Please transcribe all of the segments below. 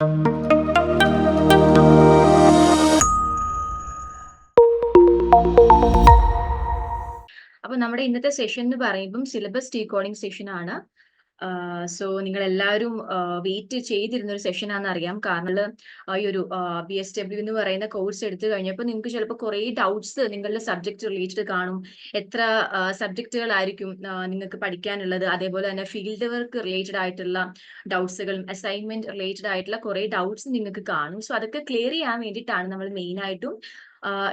അപ്പൊ നമ്മുടെ ഇന്നത്തെ സെഷൻ എന്ന് പറയുമ്പം സിലബസ് ഡീകോഡിംഗ് സെഷൻ ആണ്. സോ നിങ്ങൾ എല്ലാവരും വെയിറ്റ് ചെയ്തിരുന്ന ഒരു സെഷൻ ആണെന്ന് അറിയാം. കാരണം ഈ ഒരു BSW എന്ന് പറയുന്ന കോഴ്സ് എടുത്തു കഴിഞ്ഞപ്പോൾ നിങ്ങൾക്ക് ചിലപ്പോൾ കുറേ ഡൗട്ട്സ് നിങ്ങളുടെ സബ്ജക്ട് റിലേറ്റഡ് കാണും. എത്ര സബ്ജക്റ്റുകളായിരിക്കും നിങ്ങൾക്ക് പഠിക്കാനുള്ളത്, അതേപോലെ തന്നെ ഫീൽഡ് വർക്ക് റിലേറ്റഡ് ആയിട്ടുള്ള ഡൗട്ട്സുകളും അസൈൻമെന്റ് റിലേറ്റഡ് ആയിട്ടുള്ള കുറേ ഡൗട്ട്സ് നിങ്ങൾക്ക് കാണും. സോ അതൊക്കെ ക്ലിയർ ചെയ്യാൻ വേണ്ടിയിട്ടാണ് നമ്മൾ മെയിൻ ആയിട്ടും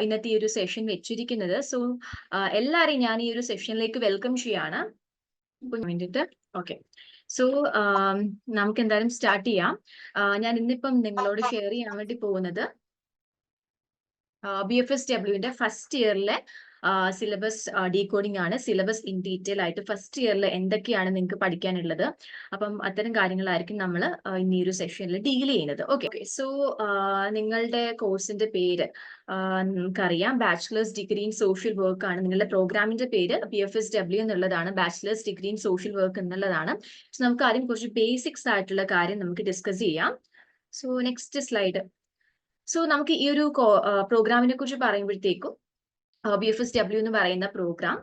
ഇന്നത്തെ ഈ ഒരു സെഷൻ വെച്ചിരിക്കുന്നത്. സോ എല്ലാവരെയും ഞാൻ ഈ ഒരു സെഷനിലേക്ക് വെൽക്കം ചെയ്യാണ് വേണ്ടിയിട്ട്. ഓക്കെ, സോ നമുക്ക് എന്തായാലും സ്റ്റാർട്ട് ചെയ്യാം. ഞാൻ ഇന്നിപ്പം നിങ്ങളോട് ഷെയർ ചെയ്യാൻ വേണ്ടി പോകുന്നത് BFSW ഫസ്റ്റ് ഇയറിലെ സിലബസ് ഡീകോഡിംഗ് ആണ്. സിലബസ് ഇൻ ഡീറ്റെയിൽ ആയിട്ട് ഫസ്റ്റ് ഇയറിൽ എന്തൊക്കെയാണ് നിങ്ങൾക്ക് പഠിക്കാനുള്ളത്, അപ്പം അത്തരം കാര്യങ്ങളായിരിക്കും നമ്മൾ ഇന്ന് ഈ ഒരു സെഷനിൽ ഡീൽ ചെയ്യുന്നത്. ഓക്കെ, സോ നിങ്ങളുടെ കോഴ്സിന്റെ പേര് നമുക്കറിയാം, bachelor's degree in social work ആണ്. നിങ്ങളുടെ പ്രോഗ്രാമിന്റെ പേര് BFSW എന്നുള്ളതാണ്, bachelor's degree in social work എന്നുള്ളതാണ്. സോ നമുക്ക് ആദ്യം കുറച്ച് ബേസിക്സ് ആയിട്ടുള്ള കാര്യം നമുക്ക് ഡിസ്കസ് ചെയ്യാം. So next slide. സോ നമുക്ക് ഈ ഒരു പ്രോഗ്രാമിനെ കുറിച്ച് പറയുമ്പോഴത്തേക്കും BFSW എന്ന് പറയുന്ന പ്രോഗ്രാം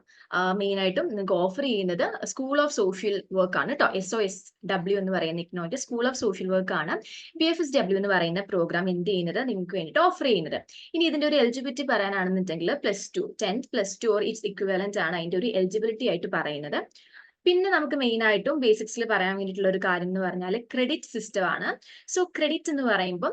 മെയിൻ ആയിട്ടും നിങ്ങൾക്ക് ഓഫർ ചെയ്യുന്നത് സ്കൂൾ ഓഫ് സോഷ്യൽ വർക്ക് ആണ് കേട്ടോ. SOSW എന്ന് പറയുന്ന ഇഗ്നോന്റെ സ്കൂൾ ഓഫ് സോഷ്യൽ വർക്ക് ആണ് BFSW എന്ന് പറയുന്ന പ്രോഗ്രാം എന്ത് ചെയ്യുന്നത് നിങ്ങൾക്ക് വേണ്ടിയിട്ട് ഓഫർ ചെയ്യുന്നത്. ഇനി ഇതിന്റെ ഒരു എലിജിബിലിറ്റി പറയാനാണെന്നുണ്ടെങ്കിൽ +2 10th +2 ഓർ ഇറ്റ്സ് ഇക്വലന്റ് ആണ് അതിന്റെ ഒരു എലിജിബിലിറ്റി ആയിട്ട് പറയുന്നത്. പിന്നെ നമുക്ക് മെയിൻ ആയിട്ടും ബേസിക്സിൽ പറയാൻ വേണ്ടിയിട്ടുള്ള ഒരു കാര്യം എന്ന് പറഞ്ഞാൽ ക്രെഡിറ്റ് സിസ്റ്റം ആണ്. സോ ക്രെഡിറ്റ് എന്ന് പറയുമ്പോൾ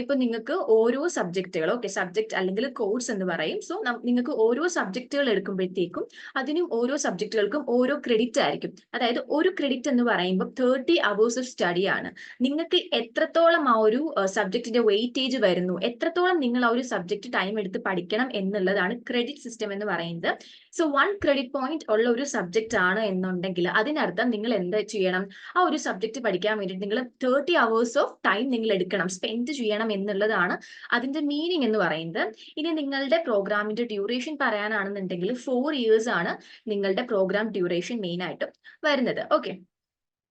ഇപ്പൊ നിങ്ങൾക്ക് ഓരോ സബ്ജക്റ്റുകൾ, ഓക്കെ, സബ്ജക്ട് അല്ലെങ്കിൽ കോഴ്സ് എന്ന് പറയും. സോ നിങ്ങൾക്ക് ഓരോ സബ്ജക്റ്റുകൾ എടുക്കുമ്പോഴത്തേക്കും അതിനും ഓരോ സബ്ജക്റ്റുകൾക്കും ഓരോ ക്രെഡിറ്റ് ആയിരിക്കും. അതായത് ഒരു ക്രെഡിറ്റ് എന്ന് പറയുമ്പോൾ 30 hours ഓഫ് സ്റ്റഡി ആണ്. നിങ്ങൾക്ക് എത്രത്തോളം ആ ഒരു സബ്ജക്റ്റിന്റെ വെയിറ്റേജ് വരുന്നു, എത്രത്തോളം നിങ്ങൾ ആ ഒരു സബ്ജക്ട് ടൈം എടുത്ത് പഠിക്കണം എന്നുള്ളതാണ് ക്രെഡിറ്റ് സിസ്റ്റം എന്ന് പറയുന്നത്. സോ 1 ക്രെഡിറ്റ് പോയിന്റ് ഉള്ള ഒരു സബ്ജക്റ്റ് ആണ് എന്നുണ്ടെങ്കിൽ അതിനർത്ഥം നിങ്ങൾ എന്താ ചെയ്യണം, ആ ഒരു സബ്ജക്ട് പഠിക്കാൻ വേണ്ടിയിട്ട് നിങ്ങൾ 30 hours ഓഫ് ടൈം നിങ്ങൾ എടുക്കണം, സ്പെൻഡ് ചെയ്യണം എന്നുള്ളതാണ് അതിന്റെ മീനിങ് എന്ന് പറയുന്നത്. ഇനി നിങ്ങളുടെ പ്രോഗ്രാമിന്റെ ഡ്യൂറേഷൻ പറയാനാണെന്നുണ്ടെങ്കിൽ 4 years ആണ് നിങ്ങളുടെ പ്രോഗ്രാം ഡ്യൂറേഷൻ മെയിൻ ആയിട്ടും വരുന്നത്. ഓക്കെ,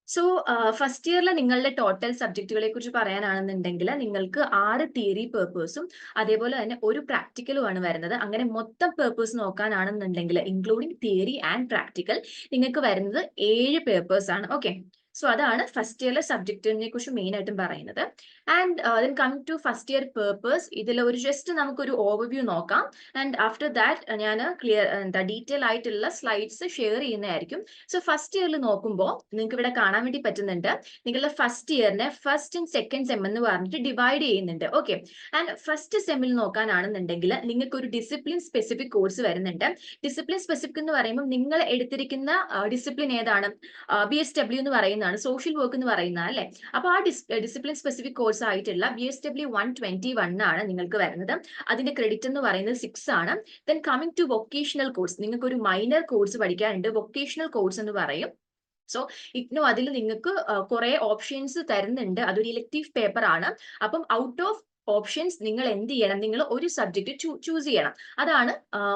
സോ ഫസ്റ്റ് ഇയറിൽ നിങ്ങളുടെ ടോട്ടൽ സബ്ജക്റ്റുകളെ കുറിച്ച് പറയാനാണെന്നുണ്ടെങ്കിൽ നിങ്ങൾക്ക് 6 തിയറി പേപ്പേഴ്സും അതേപോലെ തന്നെ ഒരു പ്രാക്ടിക്കലും ആണ് വരുന്നത്. അങ്ങനെ മൊത്തം പേപ്പേഴ്സ് നോക്കാനാണെന്നുണ്ടെങ്കിൽ ഇൻക്ലൂഡിങ് തിയറി ആൻഡ് പ്രാക്ടിക്കൽ നിങ്ങൾക്ക് വരുന്നത് 7 പേപ്പേഴ്സ് ആണ്. ഓക്കെ, സോ അതാണ് ഫസ്റ്റ് ഇയറിലെ സബ്ജക്റ്റിനെ കുറിച്ച് മെയിൻ ആയിട്ടും പറയുന്നത്. And then coming to first year papers, ഇതിൽ ഒരു ജസ്റ്റ് നമുക്കൊരു ഓവർവ്യൂ നോക്കാം. ആൻഡ് ആഫ്റ്റർ ദാറ്റ് ഞാൻ ഡീറ്റെയിൽ ആയിട്ടുള്ള സ്ലൈഡ്സ് ഷെയർ ചെയ്യുന്നതായിരിക്കും. സോ ഫസ്റ്റ് ഇയറിൽ നോക്കുമ്പോൾ നിങ്ങൾക്ക് ഇവിടെ കാണാൻ വേണ്ടി പറ്റുന്നുണ്ട്, നിങ്ങളുടെ ഫസ്റ്റ് ഇയറിനെ ഫസ്റ്റ് ആൻഡ് സെക്കൻഡ് സെം എന്ന് പറഞ്ഞിട്ട് ഡിവൈഡ് ചെയ്യുന്നുണ്ട്. ഓക്കെ, ആൻഡ് ഫസ്റ്റ് സെമ്മിൽ നോക്കാനാണെന്നുണ്ടെങ്കിൽ നിങ്ങൾക്ക് ഒരു ഡിസിപ്ലിൻ സ്പെസിഫിക് കോഴ്സ് വരുന്നുണ്ട്. ഡിസിപ്ലിൻ സ്പെസിഫിക് എന്ന് പറയുമ്പോൾ നിങ്ങൾ എടുത്തിരിക്കുന്ന ഡിസിപ്ലിൻ ഏതാണ്, BSW എന്ന് പറയുന്നതാണ്, സോഷ്യൽ വർക്ക് എന്ന് പറയുന്ന അല്ലെ. അപ്പൊ ആ ഡിസിപ്ലിൻ സ്പെസിഫിക് കോഴ്സ് ആയിട്ടുള്ള BSW 121 ആണ് നിങ്ങൾക്ക് വരുന്നത്. അതിന്റെ ക്രെഡിറ്റ് എന്ന് പറയുന്നത് 6 ആണ്. Then coming to vocational course, നിങ്ങൾക്ക് ഒരു മൈനർ കോഴ്സ് പഠിക്കാനുണ്ട്, വൊക്കേഷണൽ കോഴ്സ് എന്ന് പറയും. സോ ഇഗ്നോ അതിൽ നിങ്ങൾക്ക് കുറെ ഓപ്ഷൻസ് തരുന്നുണ്ട്, അതൊരു ഇലക്ടീവ് പേപ്പർ ആണ്. അപ്പം ഔട്ട് ഓഫ് ഓപ്ഷൻസ് നിങ്ങൾ എന്ത് ചെയ്യണം, നിങ്ങൾ ഒരു സബ്ജക്ട് ചൂസ് ചെയ്യണം. അതാണ്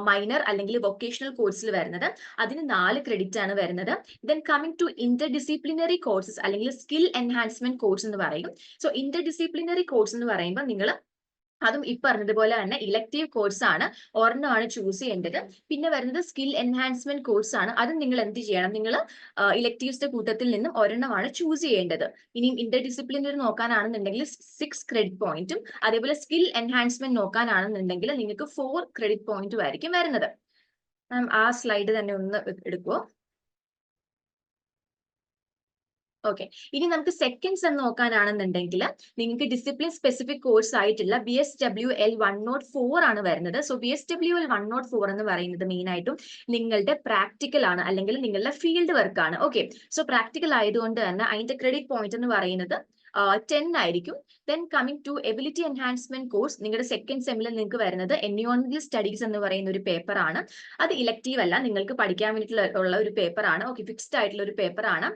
മൈനർ അല്ലെങ്കിൽ വൊക്കേഷണൽ കോഴ്സിൽ വരുന്നത്. അതിന് 4 ക്രെഡിറ്റ് ആണ് വരുന്നത്. Then coming to inter disciplinary courses അല്ലെങ്കിൽ സ്കിൽ എൻഹാൻസ്മെന്റ് കോഴ്സ് എന്ന് പറയും. സോ ഇന്റർ ഡിസിപ്ലിനറി കോഴ്സ് എന്ന് പറയുമ്പോൾ നിങ്ങൾ അതും ഈ പറഞ്ഞതുപോലെ തന്നെ ഇലക്ടീവ് കോഴ്സ് ആണ്, ഒരെണ്ണമാണ് ചൂസ് ചെയ്യേണ്ടത്. പിന്നെ വരുന്നത് സ്കിൽ എൻഹാൻസ്മെന്റ് കോഴ്സ് ആണ്, അതും നിങ്ങൾ എന്ത് ചെയ്യണം, നിങ്ങൾ ഇലക്ടീവ്സിന്റെ കൂട്ടത്തിൽ നിന്നും ഒരെണ്ണമാണ് ചൂസ് ചെയ്യേണ്ടത്. ഇനിയും ഇന്റർ ഡിസിപ്ലിനറി നോക്കാനാണെന്നുണ്ടെങ്കിൽ 6 ക്രെഡിറ്റ് പോയിന്റും അതേപോലെ സ്കിൽ എൻഹാൻസ്മെന്റ് നോക്കാനാണെന്നുണ്ടെങ്കിൽ നിങ്ങൾക്ക് 4 ക്രെഡിറ്റ് പോയിന്റും ആയിരിക്കും വരുന്നത്. ആ സ്ലൈഡ് തന്നെ ഒന്ന് എടുക്കുവോ. ഓക്കെ, ഇനി നമുക്ക് സെക്കൻഡ് സെം നോക്കാനാണെന്നുണ്ടെങ്കിൽ നിങ്ങൾക്ക് ഡിസിപ്ലിൻ സ്പെസിഫിക് കോഴ്സ് ആയിട്ടുള്ള BSWL 104 ആണ് വരുന്നത്. സോ BSWL 104 എന്ന് പറയുന്നത് മെയിൻ ആയിട്ടും നിങ്ങളുടെ പ്രാക്ടിക്കൽ ആണ് അല്ലെങ്കിൽ നിങ്ങളുടെ ഫീൽഡ് വർക്ക് ആണ്. ഓക്കെ, സോ പ്രാക്ടിക്കൽ ആയതുകൊണ്ട് തന്നെ അതിന്റെ ക്രെഡിറ്റ് പോയിന്റ് എന്ന് പറയുന്നത് 10 ആയിരിക്കും. Then coming to ability enhancement course, നിങ്ങളുടെ സെക്കൻഡ് സെമ്മിൽ നിങ്ങൾക്ക് വരുന്നത് എൻവയോൺമെന്റൽ സ്റ്റഡീസ് എന്ന് പറയുന്ന ഒരു പേപ്പർ ആണ്. അത് ഇലക്റ്റീവ് അല്ല, നിങ്ങൾക്ക് പഠിക്കാൻ വേണ്ടിയിട്ടുള്ള ഒരു പേപ്പർ ആണ്. ഓക്കെ, ഫിക്സ്ഡ് ആയിട്ടുള്ള ഒരു പേപ്പർ ആണ്.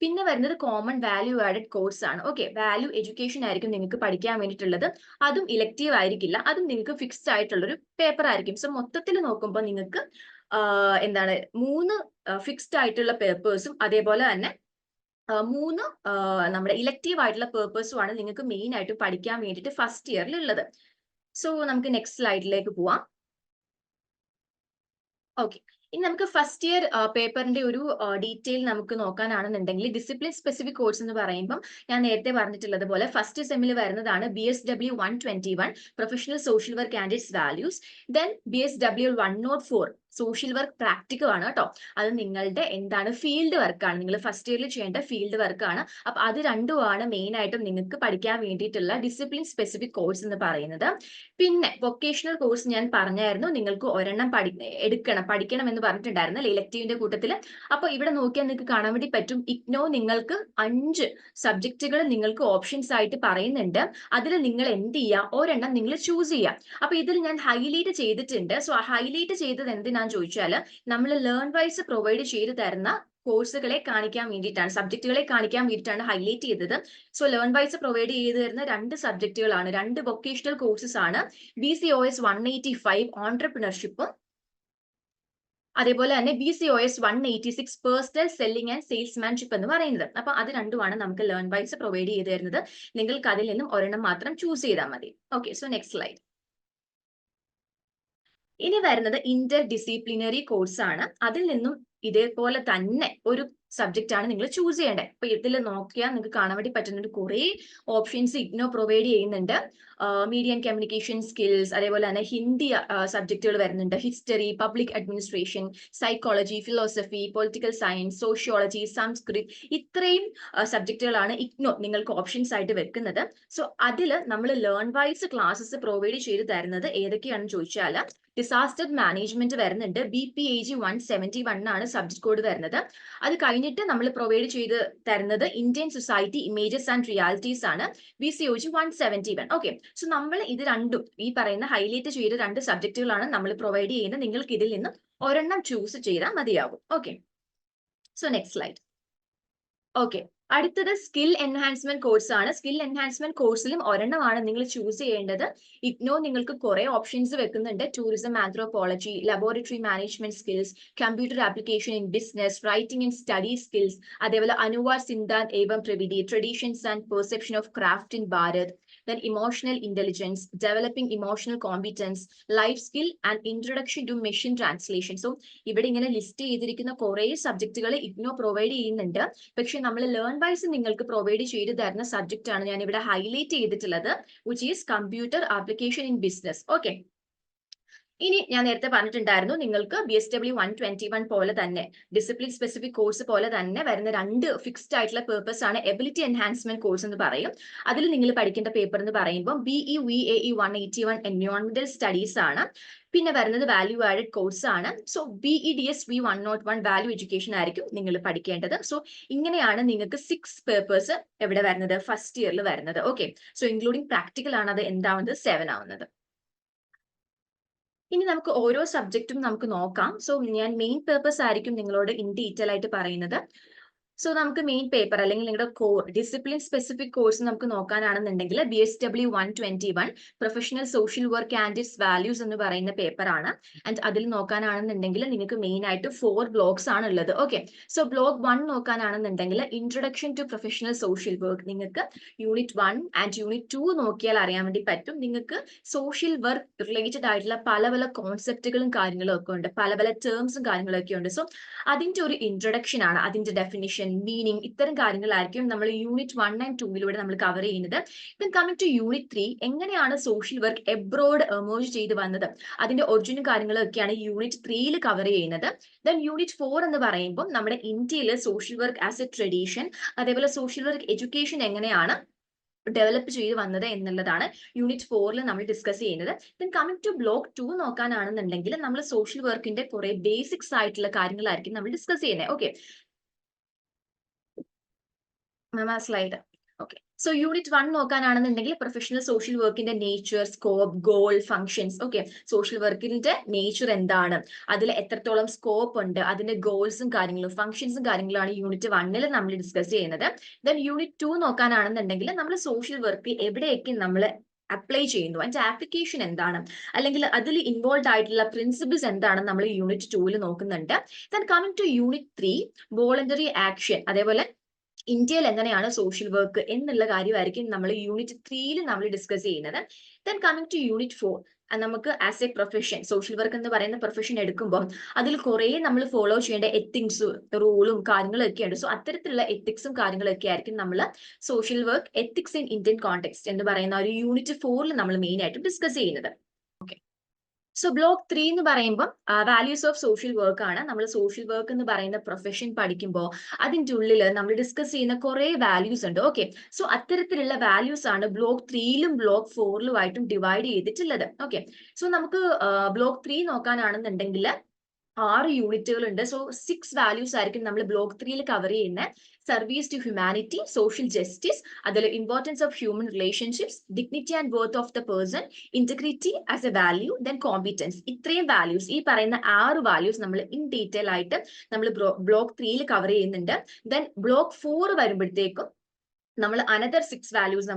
പിന്നെ വരുന്നത് കോമൺ വാല്യൂ ആഡഡ് കോഴ്സ് ആണ്. ഓക്കെ, വാല്യൂ എഡ്യൂക്കേഷൻ ആയിരിക്കും നിങ്ങൾക്ക് പഠിക്കാൻ വേണ്ടിയിട്ടുള്ളത്. അതും ഇലക്റ്റീവ് ആയിരിക്കില്ല, അതും നിങ്ങൾക്ക് ഫിക്സ്ഡ് ആയിട്ടുള്ള ഒരു പേപ്പർ ആയിരിക്കും. സോ മൊത്തത്തിൽ നോക്കുമ്പോൾ നിങ്ങൾക്ക് എന്താണ് 3 ഫിക്സ്ഡ് ആയിട്ടുള്ള പേപ്പേഴ്സും അതേപോലെ തന്നെ മൂന്ന് നമ്മുടെ ഇലക്റ്റീവ് ആയിട്ടുള്ള പേർപ്പസുമാണ് നിങ്ങൾക്ക് മെയിൻ ആയിട്ട് പഠിക്കാൻ വേണ്ടിയിട്ട് ഫസ്റ്റ് ഇയറിൽ ഉള്ളത്. സോ നമുക്ക് നെക്സ്റ്റ് സ്ലൈഡിലേക്ക് പോവാം. ഓക്കെ, ഇനി നമുക്ക് ഫസ്റ്റ് ഇയർ പേപ്പറിന്റെ ഒരു ഡീറ്റെയിൽ നമുക്ക് നോക്കാനാണെന്നുണ്ടെങ്കിൽ ഡിസിപ്ലിൻ സ്പെസിഫിക് കോഴ്സ് എന്ന് പറയുമ്പം ഞാൻ നേരത്തെ പറഞ്ഞിട്ടുള്ളത് പോലെ ഫസ്റ്റ് സെമ്മിൽ വരുന്നതാണ് BSW 121 professional social work and it's values. Then BSW 104 social work practical ആണ് കേട്ടോ. അത് നിങ്ങളുടെ എന്താണ് ഫീൽഡ് വർക്കാണ്, നിങ്ങൾ ഫസ്റ്റ് ഇയറിൽ ചെയ്യേണ്ട ഫീൽഡ് വർക്കാണ്. അപ്പൊ അത് രണ്ടുമാണ് മെയിൻ ആയിട്ടും നിങ്ങൾക്ക് പഠിക്കാൻ വേണ്ടിയിട്ടുള്ള ഡിസിപ്ലിൻ സ്പെസിഫിക് കോഴ്സ് എന്ന് പറയുന്നത്. പിന്നെ വൊക്കേഷണൽ കോഴ്സ് ഞാൻ പറഞ്ഞായിരുന്നു നിങ്ങൾക്ക് ഒരെണ്ണം പഠിക്കണം എന്ന് പറഞ്ഞിട്ടുണ്ടായിരുന്നു ഇലക്ടീവിന്റെ കൂട്ടത്തിൽ. അപ്പൊ ഇവിടെ നോക്കിയാൽ നിങ്ങൾക്ക് കാണാൻ വേണ്ടി പറ്റും, ഇഗ്നോ നിങ്ങൾക്ക് 5 സബ്ജക്റ്റുകൾ നിങ്ങൾക്ക് ഓപ്ഷൻസ് ആയിട്ട് പറയുന്നുണ്ട്. അതിൽ നിങ്ങൾ എന്ത് ചെയ്യുക, ഒരെണ്ണം നിങ്ങൾ ചൂസ് ചെയ്യുക. അപ്പൊ ഇതിൽ ഞാൻ ഹൈലൈറ്റ് ചെയ്തിട്ടുണ്ട്. സോ ഹൈലൈറ്റ് ചെയ്തത് എന്തിനാന്ന് ചോദിച്ചാൽ നമ്മൾ ലേൺ വൈസ് പ്രൊവൈഡ് ചെയ്ത് തരുന്ന കോഴ്സുകളെ കാണിക്കാൻ വേണ്ടിയിട്ടാണ്, സബ്ജക്റ്റുകളെ കാണിക്കാൻ വേണ്ടിയിട്ടാണ് ഹൈലൈറ്റ് ചെയ്തത്. സോ ലേൺ വൈസ് പ്രൊവൈഡ് ചെയ്ത് തരുന്ന 2 സബ്ജക്റ്റുകളാണ്, 2 വൊക്കേഷണൽ കോഴ്സസ് ആണ്. BCOS 185 ഓൺട്രപ്രണർഷിപ്പും അതേപോലെ തന്നെ BCOS 186 personal selling and salesmanship എന്ന് പറയുന്നത്. അപ്പൊ അത് രണ്ടുമാണ് നമുക്ക് ലേൺ വൈസ് പ്രൊവൈഡ് ചെയ്ത് തരുന്നത്. നിങ്ങൾക്ക് അതിൽ നിന്നും ഒരെണ്ണം മാത്രം ചൂസ് ചെയ്താൽ മതി. Okay, so next slide. ഇനി വരുന്നത് ഇന്റർ ഡിസിപ്ലിനറി കോഴ്സ് ആണ്. അതിൽ നിന്നും ഇതേപോലെ തന്നെ ഒരു സബ്ജക്റ്റ് ആണ് നിങ്ങൾ ചൂസ് ചെയ്യേണ്ടത്. അപ്പൊ ഇതിൽ നോക്കിയാൽ നിങ്ങൾക്ക് കാണാൻ വേണ്ടി പറ്റുന്നുണ്ട് കുറെ ഓപ്ഷൻസ് ഇഗ്നോ പ്രൊവൈഡ് ചെയ്യുന്നുണ്ട്. മീഡിയ ആൻഡ് കമ്മ്യൂണിക്കേഷൻ സ്കിൽസ്, അതേപോലെ തന്നെ ഹിന്ദി സബ്ജക്റ്റുകൾ വരുന്നുണ്ട്, history, public administration, psychology, philosophy, political science, sociology, Sanskrit, ഇത്രയും സബ്ജക്റ്റുകളാണ് ഇഗ്നോ നിങ്ങൾക്ക് ഓപ്ഷൻസ് ആയിട്ട് വെക്കുന്നത്. സോ അതിൽ നമ്മൾ ലേൺ വൈസ് ക്ലാസ്സസ് പ്രൊവൈഡ് ചെയ്ത് തരുന്നത് ഏതൊക്കെയാണെന്ന് ചോദിച്ചാൽ ഡിസാസ്റ്റർ മാനേജ്മെന്റ് വരുന്നുണ്ട്. BPAG 171 ആണ് സബ്ജക്ട് കോഡ് വരുന്നത്. അത് കഴിഞ്ഞിട്ട് നമ്മൾ പ്രൊവൈഡ് ചെയ്ത് തരുന്നത് Indian society images and realities ആണ്, BCOG 171. ഓക്കെ, സോ നമ്മൾ ഇത് രണ്ടും ഈ പറയുന്ന ഹൈലൈറ്റ് ചെയ്ത 2 സബ്ജക്റ്റുകളാണ് നമ്മൾ പ്രൊവൈഡ് ചെയ്യുന്നത്. നിങ്ങൾക്ക് ഇതിൽ നിന്ന് ഒരെണ്ണം ചൂസ് ചെയ്താൽ മതിയാകും. Okay, so next slide. Okay, അടുത്തത് സ്കിൽ എൻഹാൻസ്മെന്റ് കോഴ്സ് ആണ്. സ്കിൽ എൻഹാൻസ്മെന്റ് കോഴ്സിലും ഒരെണ്ണമാണ് നിങ്ങൾ ചൂസ് ചെയ്യേണ്ടത്. ഇഗ്നോ നിങ്ങൾക്ക് കുറെ ഓപ്ഷൻസ് വെക്കുന്നുണ്ട്. Tourism anthropology, laboratory management skills, computer application in business, writing and study skills, അതേപോലെ അനുവാർ സിന്ധാൻ ഏവം ത്രിവിധി, traditions and perception of craft in Bharat, then emotional intelligence, developing emotional competence, life skill and introduction to machine translation. So ഇവിടെ ഇങ്ങനെ list ചെയ്തിരിക്കുന്ന കുറെ സബ്ജക്റ്റുകൾ IGNOU provide ചെയ്യുന്നുണ്ട്. പക്ഷെ നമ്മൾ ലേൺ വൈസ് നിങ്ങൾക്ക് പ്രൊവൈഡ് ചെയ്ത് തരുന്ന സബ്ജക്റ്റ് ആണ് ഞാൻ ഇവിടെ ഹൈലൈറ്റ് ചെയ്തിട്ടുള്ളത്, which is computer application in business. Okay, ഇനി ഞാൻ നേരത്തെ പറഞ്ഞിട്ടുണ്ടായിരുന്നു നിങ്ങൾക്ക് BSW 121 പോലെ തന്നെ ഡിസിപ്ലിൻ സ്പെസിഫിക് കോഴ്സ് പോലെ തന്നെ വരുന്ന 2 ഫിക്സ്ഡ് ആയിട്ടുള്ള പേർപ്പസ് ആണ് എബിലിറ്റി എൻഹാൻസ്മെന്റ് കോഴ്സ് എന്ന് പറയും. അതിൽ നിങ്ങൾ പഠിക്കേണ്ട പേപ്പർ എന്ന് പറയുമ്പോൾ BEVAE 181 എൻവയോൺമെന്റൽ സ്റ്റഡീസ് ആണ്. പിന്നെ വരുന്നത് വാല്യൂ ആഡഡ് കോഴ്സ് ആണ്. സോ BEDSV 101 വാല്യൂ എഡ്യൂക്കേഷൻ ആയിരിക്കും നിങ്ങൾ പഠിക്കേണ്ടത്. സോ ഇങ്ങനെയാണ് നിങ്ങൾക്ക് 6 പേപ്പേഴ്സ് എവിടെ വരുന്നത്, ഫസ്റ്റ് ഇയറിൽ വരുന്നത്. ഓക്കെ, സോ ഇൻക്ലൂഡിംഗ് പ്രാക്ടിക്കൽ ആണ് അത് എന്താവുന്നത് 7 ആവുന്നത്. ഇനി നമുക്ക് ഓരോ സബ്ജക്റ്റും നമുക്ക് നോക്കാം. സോ ഞാൻ മെയിൻ പേർപ്പസ് ആയിരിക്കും നിങ്ങളോട് ഇൻ ഡീറ്റെയിൽ ആയിട്ട് പറയുന്നത്. സോ നമുക്ക് മെയിൻ പേപ്പർ അല്ലെങ്കിൽ നിങ്ങളുടെ കോർ ഡിസിപ്ലിൻ സ്പെസിഫിക് കോഴ്സ് നമുക്ക് നോക്കാനാണെന്നുണ്ടെങ്കിൽ BSW 121 professional social work and it's values എന്ന് പറയുന്ന പേപ്പർ ആണ്. ആൻഡ് അതിൽ നോക്കാനാണെന്നുണ്ടെങ്കിൽ നിങ്ങൾക്ക് മെയിൻ ആയിട്ട് 4 ബ്ലോക്സ് ആണ് ഉള്ളത്. ഓക്കെ, സോ ബ്ലോക്ക് 1 നോക്കാനാണെന്നുണ്ടെങ്കിൽ introduction to professional social work, നിങ്ങൾക്ക് യൂണിറ്റ് 1 ആൻഡ് യൂണിറ്റ് 2 നോക്കിയാൽ അറിയാൻ വേണ്ടി പറ്റും. നിങ്ങൾക്ക് സോഷ്യൽ വർക്ക് റിലേറ്റഡ് ആയിട്ടുള്ള പല പല കോൺസെപ്റ്റുകളും കാര്യങ്ങളും ഒക്കെ ഉണ്ട്, പല പല ടേംസും കാര്യങ്ങളൊക്കെ ഉണ്ട്. സോ അതിന്റെ ഒരു ഇൻട്രൊഡക്ഷൻ ആണ്, അതിന്റെ ഡെഫിനിഷൻ, മീനിങ്, ഇത്തരം കാര്യങ്ങളായിരിക്കും നമ്മൾ യൂണിറ്റ് 1 ആൻഡ് 2 നമ്മൾ കവർ ചെയ്യുന്നത്. ദെൻ കമ്മിങ് ടു യൂണിറ്റ് 3, എങ്ങനെയാണ് സോഷ്യൽ വർക്ക് എബ്രോഡ് എമേർജ് ചെയ്ത് വന്നത്, അതിന്റെ ഒറിജിനും കാര്യങ്ങളൊക്കെയാണ് യൂണിറ്റ് 3 കവർ ചെയ്യുന്നത്. ദെൻ യൂണിറ്റ് 4 എന്ന് പറയുമ്പോൾ നമ്മുടെ ഇന്ത്യയിൽ social work as A tradition, അതേപോലെ സോഷ്യൽ വർക്ക് എഡ്യൂക്കേഷൻ എങ്ങനെയാണ് ഡെവലപ്പ് ചെയ്ത് വന്നത് എന്നുള്ളതാണ് യൂണിറ്റ് 4 നമ്മൾ ഡിസ്കസ് ചെയ്യുന്നത്. ദെൻ കമ്മിങ് ടു ബ്ലോക്ക് 2 നോക്കാനാണെന്നുണ്ടെങ്കിൽ നമ്മൾ സോഷ്യൽ വർക്കിന്റെ കുറെ ബേസിക്സ് ആയിട്ടുള്ള കാര്യങ്ങളായിരിക്കും നമ്മൾ ഡിസ്കസ് ചെയ്യുന്നത്. Okay, slide. Okay, so unit 1 നോക്കാനാണെന്നുണ്ടെങ്കിൽ പ്രൊഫഷണൽ സോഷ്യൽ വർക്കിന്റെ nature, scope, goal, functions. Okay, social വർക്കിന്റെ നേച്ചർ എന്താണ്, അതിൽ എത്രത്തോളം സ്കോപ്പ് ഉണ്ട്, അതിന്റെ ഗോൾസും കാര്യങ്ങളും ഫംഗ്ഷൻസും കാര്യങ്ങളാണ് യൂണിറ്റ് 1 നമ്മൾ ഡിസ്കസ് ചെയ്യുന്നത്. ദെൻ യൂണിറ്റ് 2 നോക്കാനാണെന്നുണ്ടെങ്കിൽ നമ്മൾ സോഷ്യൽ വർക്ക് എവിടെയൊക്കെ നമ്മൾ അപ്ലൈ ചെയ്യുന്നു, അതിന്റെ ആപ്ലിക്കേഷൻ എന്താണ്, അല്ലെങ്കിൽ അതിൽ ഇൻവോൾവ് ആയിട്ടുള്ള പ്രിൻസിപ്പിൾസ് എന്താണെന്ന് നമ്മൾ യൂണിറ്റ് 2 നോക്കുന്നുണ്ട്. Then coming two unit 3, voluntary action, അതേപോലെ ഇന്ത്യയിൽ എങ്ങനെയാണ് സോഷ്യൽ വർക്ക് എന്നുള്ള കാര്യമായിരിക്കും നമ്മൾ യൂണിറ്റ് 3 നമ്മൾ ഡിസ്കസ് ചെയ്യുന്നത്. ദെൻ കമ്മിങ് ടു യൂണിറ്റ് 4, നമുക്ക് as A profession social work എന്ന് പറയുന്ന പ്രൊഫഷൻ എടുക്കുമ്പോൾ അതിൽ കുറെ നമ്മൾ ഫോളോ ചെയ്യേണ്ട എത്തിക്സ് റൂളും കാര്യങ്ങളൊക്കെ ഉണ്ട്. സോ അത്തരത്തിലുള്ള എത്തിക്സും കാര്യങ്ങളൊക്കെ ആയിരിക്കും നമ്മൾ social work ethics in Indian context എന്ന് പറയുന്ന ഒരു യൂണിറ്റ് 4 നമ്മൾ മെയിൻ ആയിട്ട് ഡിസ്കസ് ചെയ്യുന്നത്. ഓക്കെ, സോ ബ്ലോക്ക് 3 എന്ന് പറയുമ്പോൾ വാല്യൂസ് ഓഫ് സോഷ്യൽ വർക്ക് ആണ്. നമ്മൾ സോഷ്യൽ വർക്ക് എന്ന് പറയുന്ന പ്രൊഫഷൻ പഠിക്കുമ്പോൾ അതിൻ്റെ ഉള്ളിൽ നമ്മൾ ഡിസ്കസ് ചെയ്യുന്ന കുറെ വാല്യൂസ് ഉണ്ട്. ഓക്കെ, സോ അത്തരത്തിലുള്ള വാല്യൂസ് ആണ് ബ്ലോക്ക് 3ലും ബ്ലോക്ക് 4ലും ആയിട്ടും ഡിവൈഡ് ചെയ്തിട്ടുള്ളത്. ഓക്കെ, സോ നമുക്ക് ബ്ലോക്ക് 3 നോക്കാനാണെന്നുണ്ടെങ്കിൽ 6 യൂണിറ്റുകൾ ഉണ്ട്. സോ 6 വാല്യൂസ് ആയിരിക്കും നമ്മൾ ബ്ലോക്ക് 3ൽ കവർ ചെയ്യുന്നത്. Service to humanity, social justice, അതിൽ importance of human relationships, dignity and worth of the person, integrity as a value, then competence. ഇത്രയും വാല്യൂസ്, ഈ പറയുന്ന 6 വാല്യൂസ് നമ്മൾ ഇൻ ഡീറ്റെയിൽ ആയിട്ട് നമ്മൾ ബ്ലോക്ക് 3ൽ കവർ ചെയ്യുന്നുണ്ട്. ദെൻ ബ്ലോക്ക് 4 വരുമ്പോഴത്തേക്കും നമ്മൾ അനദർ 6 വാല്യൂസ്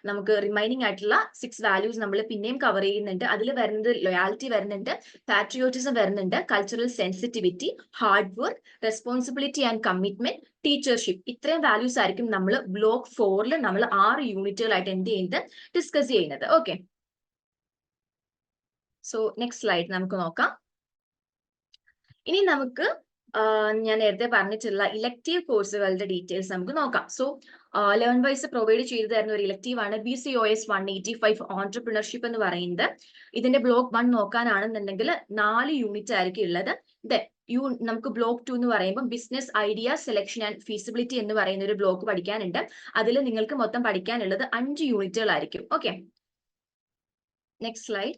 നമുക്ക് റിമൈനിങ് ആയിട്ടുള്ള 6 വാല്യൂസ് നമ്മൾ പിന്നെയും കവർ ചെയ്യുന്നുണ്ട്. അതിൽ വരുന്നത് ലോയാലിറ്റി വരുന്നുണ്ട്, പാട്രിയോട്ടിസം വരുന്നുണ്ട്, cultural sensitivity, hard work, responsibility and commitment, teachership. ഇത്രയും വാല്യൂസ് ആയിരിക്കും നമ്മൾ ബ്ലോക്ക് 4ൽ നമ്മൾ 6 യൂണിറ്റുകളായിട്ട് എന്ത് ചെയ്യുന്നത് ഡിസ്കസ് ചെയ്യുന്നത്. ഓക്കെ, സോ നെക്സ്റ്റ് സ്ലൈഡ് നമുക്ക് നോക്കാം. ഇനി നമുക്ക് ഞാൻ നേരത്തെ പറഞ്ഞിട്ടുള്ള ഇലക്റ്റീവ് കോഴ്സുകളുടെ ഡീറ്റെയിൽസ് നമുക്ക് നോക്കാം. സോ ലേൺ വൈസ് പ്രൊവൈഡ് ചെയ്തു തരുന്ന ഒരു ഇലക്റ്റീവ് ആണ് BCOS 185 ഓൺട്രപ്രണർഷിപ്പ് എന്ന് പറയുന്നത്. ഇതിന്റെ ബ്ലോക്ക് 1 നോക്കാനാണെന്നുണ്ടെങ്കിൽ 4 യൂണിറ്റ് ആയിരിക്കും ഉള്ളത്. നമുക്ക് ബ്ലോക്ക് 2 എന്ന് പറയുമ്പോൾ business idea selection and feasibility എന്ന് പറയുന്ന ഒരു ബ്ലോക്ക് പഠിക്കാനുണ്ട്. അതിൽ നിങ്ങൾക്ക് മൊത്തം പഠിക്കാനുള്ളത് 5 യൂണിറ്റുകളായിരിക്കും. Okay, next slide.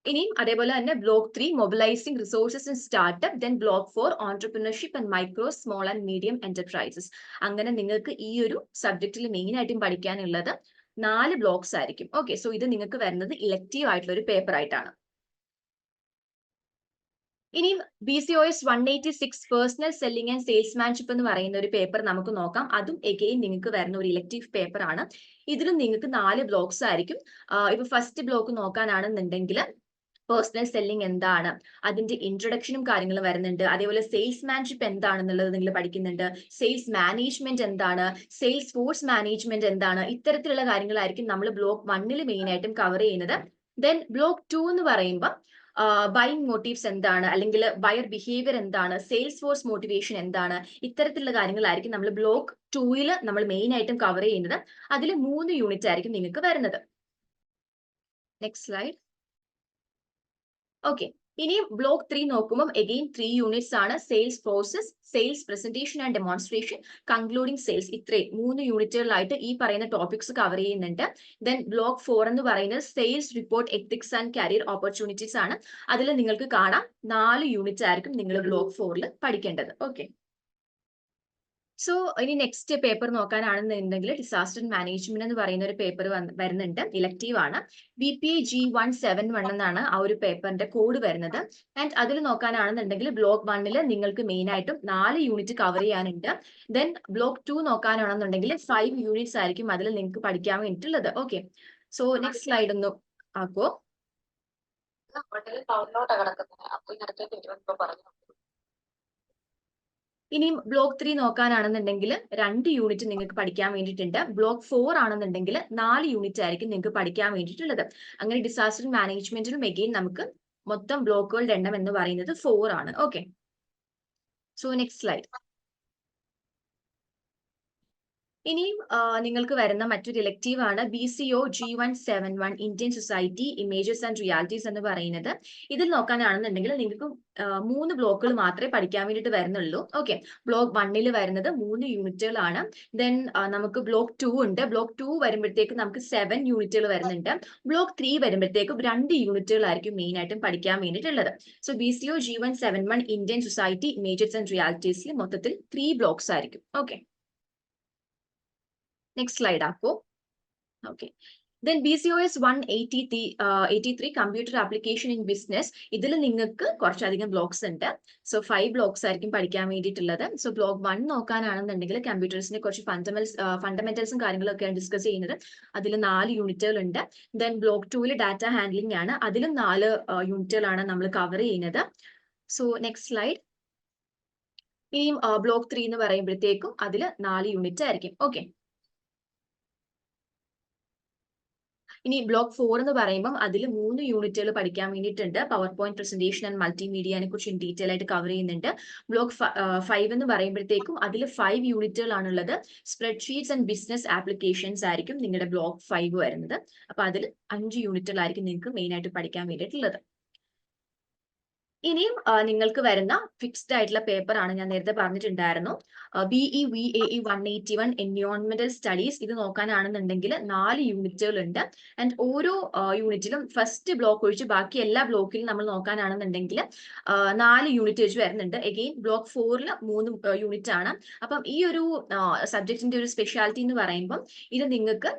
ഇനിയും അതേപോലെ തന്നെ block 3 mobilising resources and startup, then block 4 entrepreneurship and micro small and medium enterprises. അങ്ങനെ നിങ്ങൾക്ക് ഈ ഒരു സബ്ജക്റ്റിൽ മെയിൻ ആയിട്ടും പഠിക്കാനുള്ളത് 4 ബ്ലോക്സ് ആയിരിക്കും. ഓക്കെ, സോ ഇത് നിങ്ങൾക്ക് വരുന്നത് ഇലക്റ്റീവ് ആയിട്ടുള്ള ഒരു പേപ്പർ ആയിട്ടാണ്. ഇനിയും BCOS 186 personal selling and salesmanship എന്ന് പറയുന്ന ഒരു പേപ്പർ നമുക്ക് നോക്കാം. അതും എഗെയിൻ നിങ്ങൾക്ക് വരുന്ന ഒരു ഇലക്റ്റീവ് പേപ്പർ ആണ്. ഇതിലും നിങ്ങൾക്ക് 4 ബ്ലോക്സ് ആയിരിക്കും. ഇപ്പൊ ഫസ്റ്റ് ബ്ലോക്ക് നോക്കാനാണെന്നുണ്ടെങ്കിൽ പേഴ്സണൽ സെല്ലിംഗ് എന്താണ്, അതിന്റെ ഇൻട്രൊഡക്ഷനും കാര്യങ്ങളും വരുന്നുണ്ട്. അതേപോലെ സെയിൽസ്മാൻഷിപ്പ് എന്താണെന്നുള്ളത് നിങ്ങൾ പഠിക്കുന്നുണ്ട്. സെയിൽസ് മാനേജ്മെന്റ് എന്താണ്, സെയിൽസ് ഫോഴ്സ് മാനേജ്മെന്റ് എന്താണ്, ഇത്തരത്തിലുള്ള കാര്യങ്ങളായിരിക്കും നമ്മൾ ബ്ലോക്ക് 1ൽ മെയിൻ ആയിട്ടും കവർ ചെയ്യുന്നത്. ദെൻ ബ്ലോക്ക് 2 എന്ന് പറയുമ്പോൾ ബൈയിങ് മോട്ടീവ്സ് എന്താണ്, അല്ലെങ്കിൽ ബയർ ബിഹേവിയർ എന്താണ്, സെയിൽസ് ഫോഴ്സ് മോട്ടിവേഷൻ എന്താണ്, ഇത്തരത്തിലുള്ള കാര്യങ്ങളായിരിക്കും നമ്മൾ ബ്ലോക്ക് 2ൽ നമ്മൾ മെയിൻ ആയിട്ടും കവർ ചെയ്യുന്നത്. അതിൽ 3 യൂണിറ്റ് ആയിരിക്കും നിങ്ങൾക്ക് വരുന്നത്. Next slide. ഓക്കെ, ഇനി ബ്ലോക്ക് 3 നോക്കുമ്പോൾ എഗെയിൻ 3 യൂണിറ്റ്സ് ആണ്. Sales process, sales presentation and demonstration, concluding sales. ഇത്രയും 3 യൂണിറ്റുകളിലായിട്ട് ഈ പറയുന്ന ടോപ്പിക്സ് കവർ ചെയ്യുന്നുണ്ട്. ദെൻ ബ്ലോക്ക് 4 എന്ന് പറയുന്നത് sales report ethics and career opportunities ആണ്. അതിൽ നിങ്ങൾക്ക് കാണാം 4 യൂണിറ്റ് ആയിരിക്കും നിങ്ങൾ ബ്ലോക്ക് 4ൽ പഠിക്കേണ്ടത്. ഓക്കെ, സോ ഇനി നെക്സ്റ്റ് പേപ്പർ നോക്കാനാണെന്നുണ്ടെങ്കിൽ ഡിസാസ്റ്റർ മാനേജ്മെന്റ് എന്ന് പറയുന്ന ഒരു പേപ്പർ വരുന്നുണ്ട്, ഇലക്റ്റീവ് ആണ്. BPAG-171 എന്നാണ് ആ ഒരു പേപ്പറിന്റെ കോഡ് വരുന്നത്. ആൻഡ് അതിൽ നോക്കാനാണെന്നുണ്ടെങ്കിൽ ബ്ലോക്ക് 1ൽ നിങ്ങൾക്ക് മെയിൻ ആയിട്ടും 4 യൂണിറ്റ് കവർ ചെയ്യാനുണ്ട്. ദെൻ ബ്ലോക്ക് 2 നോക്കാനാണെന്നുണ്ടെങ്കിൽ 5 യൂണിറ്റ്സ് ആയിരിക്കും അതിൽ നിങ്ങൾക്ക് പഠിക്കാൻ വേണ്ടിയിട്ടുള്ളത്. ഓക്കെ, സോ നെക്സ്റ്റ് സ്ലൈഡ് ഒന്ന് ആക്കോ. ഇനിയും ബ്ലോക്ക് 3 നോക്കാനാണെന്നുണ്ടെങ്കിൽ 2 യൂണിറ്റ് നിങ്ങൾക്ക് പഠിക്കാൻ വേണ്ടിയിട്ടുണ്ട്. ബ്ലോക്ക് 4 ആണെന്നുണ്ടെങ്കിൽ 4 യൂണിറ്റ് ആയിരിക്കും നിങ്ങൾക്ക് പഠിക്കാൻ വേണ്ടിയിട്ടുള്ളത്. അങ്ങനെ ഡിസാസ്റ്റർ മാനേജ്മെന്റിലും എഗെയിൻ നമുക്ക് മൊത്തം ബ്ലോക്കുകളുടെ എണ്ണം എന്ന് പറയുന്നത് 4 ആണ്. Okay, so next slide. ഇനിയും നിങ്ങൾക്ക് വരുന്ന മറ്റൊരു ഇലക്റ്റീവ് ആണ് BCO G171 Indian society images and realities എന്ന് പറയുന്നത്. ഇതിൽ നോക്കാനാണെന്നുണ്ടെങ്കിൽ നിങ്ങൾക്ക് 3 ബ്ലോക്കുകൾ മാത്രമേ പഠിക്കാൻ വേണ്ടിയിട്ട് വരുന്നുള്ളൂ. ഓക്കെ, ബ്ലോക്ക് 1ൽ വരുന്നത് 3 യൂണിറ്റുകളാണ്. ദെൻ നമുക്ക് ബ്ലോക്ക് 2 ഉണ്ട്. ബ്ലോക്ക് 2 വരുമ്പോഴത്തേക്ക് നമുക്ക് 7 യൂണിറ്റുകൾ വരുന്നുണ്ട്. ബ്ലോക്ക് 3 വരുമ്പോഴത്തേക്കും 2 യൂണിറ്റുകളായിരിക്കും മെയിൻ ആയിട്ടും പഠിക്കാൻ വേണ്ടിയിട്ടുള്ളത്. So BCO G171 Indian society images and റിയാലിറ്റീസിൽ മൊത്തത്തിൽ 3 ബ്ലോക്സ് ആയിരിക്കും. ഓക്കെ, നെക്സ്റ്റ് സ്ലൈഡ് ആക്കൂ. Okay, then BCOS 183 computer application in business. ഇതിൽ നിങ്ങൾക്ക് കുറച്ചധികം ബ്ലോക്സ് ഉണ്ട്. സോ 5 ബ്ലോക്സ് ആയിരിക്കും പഠിക്കാൻ വേണ്ടിയിട്ടുള്ളത്. സോ ബ്ലോക്ക് 1 നോക്കാനാണെന്നുണ്ടെങ്കിൽ കമ്പ്യൂട്ടേഴ്സിന്റെ കുറച്ച് ഫണ്ടമെന്റൽസും കാര്യങ്ങളൊക്കെയാണ് ഡിസ്കസ് ചെയ്യുന്നത്. അതിൽ 4 യൂണിറ്റുകൾ ഉണ്ട്. ദെൻ ബ്ലോക്ക് 2ൽ ഡാറ്റ ഹാൻഡ്ലിംഗ് ആണ്. അതിലും 4 യൂണിറ്റുകളാണ് നമ്മൾ കവർ ചെയ്യുന്നത്. So next slide. ഇനിയും ബ്ലോക്ക് 3 എന്ന് പറയുമ്പോഴത്തേക്കും അതിൽ 4 യൂണിറ്റ് ആയിരിക്കും. ഓക്കെ, ഇനി ബ്ലോക്ക് 4 എന്ന് പറയുമ്പോൾ അതിൽ 3 യൂണിറ്റുകൾ പഠിക്കാൻ വേണ്ടിയിട്ടുണ്ട്. പവർ പോയിന്റ് പ്രസന്റേഷൻ ആൻഡ് മൾട്ടിമീഡിയനെ കുറിച്ച് ഡീറ്റെയിൽ ആയിട്ട് കവർ ചെയ്യുന്നുണ്ട്. ബ്ലോക്ക് 5 എന്ന് പറയുമ്പോഴത്തേക്കും അതിൽ 5 യൂണിറ്റുകളാണുള്ളത്. സ്പ്രെഡ്ഷീറ്റ്സ് ആൻഡ് ബിസിനസ് ആപ്ലിക്കേഷൻസ് ആയിരിക്കും നിങ്ങളുടെ ബ്ലോക്ക് 5 വരുന്നത്. അപ്പൊ അതിൽ 5 യൂണിറ്റുകളായിരിക്കും നിങ്ങൾക്ക് മെയിൻ ആയിട്ട് പഠിക്കാൻ വേണ്ടിയിട്ടുള്ളത്. ഇനിയും നിങ്ങൾക്ക് വരുന്ന ഫിക്സ്ഡ് ആയിട്ടുള്ള പേപ്പർ ആണ്, ഞാൻ നേരത്തെ പറഞ്ഞിട്ടുണ്ടായിരുന്നു. BE VAE 181 എൻവയോൺമെന്റൽ സ്റ്റഡീസ്. ഇത് നോക്കാനാണെന്നുണ്ടെങ്കിൽ 4 യൂണിറ്റുകൾ ഉണ്ട്. ആൻഡ് ഓരോ യൂണിറ്റിലും ഫസ്റ്റ് ബ്ലോക്ക് ഒഴിച്ച് ബാക്കി എല്ലാ ബ്ലോക്കിലും നമ്മൾ നോക്കാനാണെന്നുണ്ടെങ്കിൽ 4 യൂണിറ്റ് വെച്ച് വരുന്നുണ്ട്. എഗെയിൻ ബ്ലോക്ക് 4ൽ 3 യൂണിറ്റ് ആണ്. അപ്പം ഈ ഒരു സബ്ജക്റ്റിന്റെ ഒരു സ്പെഷ്യാലിറ്റി എന്ന് പറയുമ്പോൾ ഇത് നിങ്ങൾക്ക്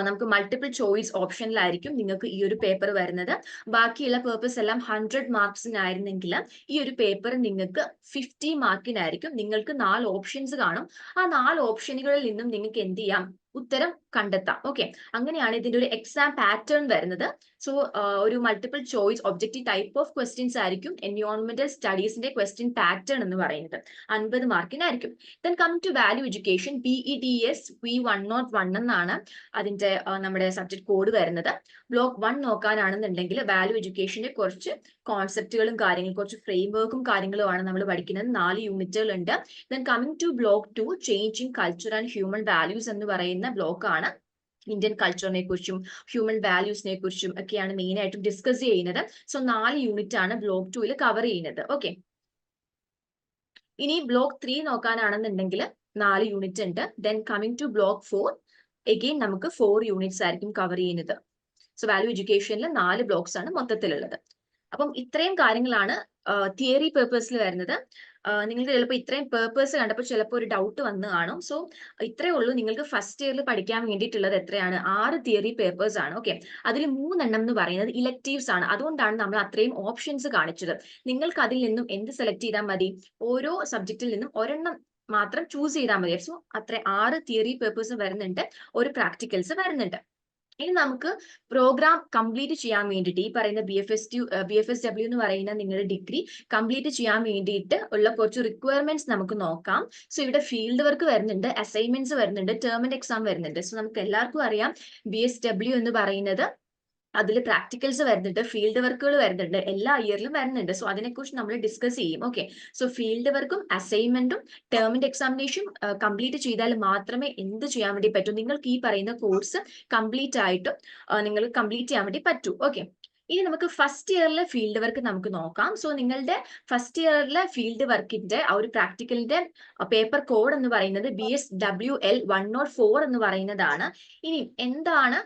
നമുക്ക് മൾട്ടിപ്പിൾ ചോയ്സ് ഓപ്ഷനിലായിരിക്കും നിങ്ങൾക്ക് ഈ ഒരു പേപ്പർ വരുന്നത്. ബാക്കിയുള്ള പേപ്പേഴ്സ് എല്ലാം 100 മാർക്സിനായിരുന്നെങ്കിൽ ഈ ഒരു പേപ്പർ നിങ്ങൾക്ക് 50 മാർക്കിനായിരിക്കും. നിങ്ങൾക്ക് 4 ഓപ്ഷൻസ് കാണും. ആ 4 ഓപ്ഷനുകളിൽ നിന്നും നിങ്ങൾക്ക് എന്ത് ചെയ്യാം, ഉത്തരം കണ്ടെത്താം. ഓക്കെ, അങ്ങനെയാണ് ഇതിന്റെ ഒരു എക്സാം പാറ്റേൺ വരുന്നത്. സോ ഒരു multiple choice objective type of questions ആയിരിക്കും എൻവയോൺമെന്റൽ സ്റ്റഡീസിന്റെ ക്വസ്റ്റ്യൻ പാറ്റേൺ എന്ന് പറയുന്നത്. 50 മാർക്കിനായിരിക്കും. Then come to value education. BEDS V101 എന്നാണ് അതിന്റെ നമ്മുടെ സബ്ജക്ട് കോഡ് വരുന്നത്. ബ്ലോക്ക് 1 നോക്കാനാണെന്നുണ്ടെങ്കിൽ വാല്യൂ എഡ്യൂക്കേഷന്റെ കുറച്ച് കോൺസെപ്റ്റുകളും കാര്യങ്ങളും കുറച്ച് ഫ്രെയിംവർക്കും കാര്യങ്ങളുമാണ് നമ്മൾ പഠിക്കുന്നത്. 4 യൂണിറ്റുകൾ ഉണ്ട്. Then coming to block 2 changing culture and human values എന്ന് പറയുന്ന ബ്ലോക്കാണ്. ഇന്ത്യൻ കൾച്ചറിനെ കുറിച്ചും ഹ്യൂമൻ വാല്യൂസിനെ കുറിച്ചും ഒക്കെയാണ് മെയിൻ ആയിട്ടും ഡിസ്കസ് ചെയ്യുന്നത്. സോ 4 യൂണിറ്റ് ആണ് ബ്ലോക്ക് 2ൽ കവർ ചെയ്യുന്നത്. ഓക്കെ, ഇനി ബ്ലോക്ക് 3 നോക്കാനാണെന്നുണ്ടെങ്കിൽ 4 യൂണിറ്റ് ഉണ്ട്. Then coming to block 4 again നമുക്ക് 4 യൂണിറ്റ്സ് ആയിരിക്കും കവർ ചെയ്യുന്നത്. സോ വാല്യൂ എഡ്യൂക്കേഷനിൽ 4 ബ്ലോക്സ് ആണ് മൊത്തത്തിലുള്ളത്. അപ്പം ഇത്രയും കാര്യങ്ങളാണ് തിയറി പേപ്പേഴ്സിൽ വരുന്നത്. നിങ്ങൾക്ക് ചിലപ്പോൾ ഇത്രയും പേപ്പേഴ്സ് കണ്ടപ്പോൾ ചിലപ്പോൾ ഒരു ഡൗട്ട് വന്ന് കാണും. സോ ഇത്രയേ ഉള്ളൂ. നിങ്ങൾക്ക് ഫസ്റ്റ് ഇയറിൽ പഠിക്കാൻ വേണ്ടിയിട്ടുള്ളത് എത്രയാണ്? 6 തിയറി പേപ്പേഴ്സ് ആണ്. ഓക്കെ, അതിൽ 3 എണ്ണം എന്ന് പറയുന്നത് ഇലക്റ്റീവ്സ് ആണ്. അതുകൊണ്ടാണ് നമ്മൾ അത്രയും ഓപ്ഷൻസ് കാണിച്ചത്. നിങ്ങൾക്ക് അതിൽ നിന്നും എന്ത് സെലക്ട് ചെയ്താൽ മതി? ഓരോ സബ്ജക്റ്റിൽ നിന്നും ഒരെണ്ണം മാത്രം ചൂസ് ചെയ്താൽ മതി. സോ അത്ര 6 തിയറി പേപ്പേഴ്സ് വരുന്നുണ്ട്, ഒരു പ്രാക്ടിക്കൽസ് വരുന്നുണ്ട്. ഇനി നമുക്ക് പ്രോഗ്രാം കംപ്ലീറ്റ് ചെയ്യാൻ വേണ്ടിയിട്ട് ഈ പറയുന്ന BFSW എന്ന് പറയുന്ന നിങ്ങളുടെ ഡിഗ്രി കംപ്ലീറ്റ് ചെയ്യാൻ വേണ്ടിയിട്ട് ഉള്ള കുറച്ച് റിക്വയർമെന്റ്സ് നമുക്ക് നോക്കാം. സോ ഇവിടെ ഫീൽഡ് വർക്ക് വരുന്നുണ്ട്, അസൈൻമെന്റ്സ് വരുന്നുണ്ട്, ടേം ആൻഡ് എക്സാം വരുന്നുണ്ട്. സോ നമുക്ക് എല്ലാവർക്കും അറിയാം BSW എന്ന് പറയുന്നത് അതിൽ പ്രാക്ടിക്കൽസ് വരുന്നുണ്ട്, ഫീൽഡ് വർക്കുകൾ വരുന്നുണ്ട്, എല്ലാ ഇയറിലും വരുന്നുണ്ട്. സോ അതിനെക്കുറിച്ച് നമ്മൾ ഡിസ്കസ് ചെയ്യും. ഓക്കെ, സോ ഫീൽഡ് വർക്കും അസൈൻമെന്റും ടേമിന്റെ എക്സാമിനേഷൻ കംപ്ലീറ്റ് ചെയ്താൽ മാത്രമേ എന്ത് ചെയ്യാൻ വേണ്ടി പറ്റൂ, നിങ്ങൾക്ക് ഈ പറയുന്ന കോഴ്സ് കംപ്ലീറ്റ് ആയിട്ടും നിങ്ങൾ കംപ്ലീറ്റ് ചെയ്യാൻ വേണ്ടി പറ്റൂ. ഓക്കെ, ഇനി നമുക്ക് ഫസ്റ്റ് ഇയറിലെ ഫീൽഡ് വർക്ക് നമുക്ക് നോക്കാം. സോ നിങ്ങളുടെ ഫസ്റ്റ് ഇയറിലെ ഫീൽഡ് വർക്കിന്റെ ആ ഒരു പ്രാക്ടിക്കലിന്റെ പേപ്പർ കോഡ് എന്ന് പറയുന്നത് BSWL 104 എന്ന് പറയുന്നതാണ്. ഇനി എന്താണ്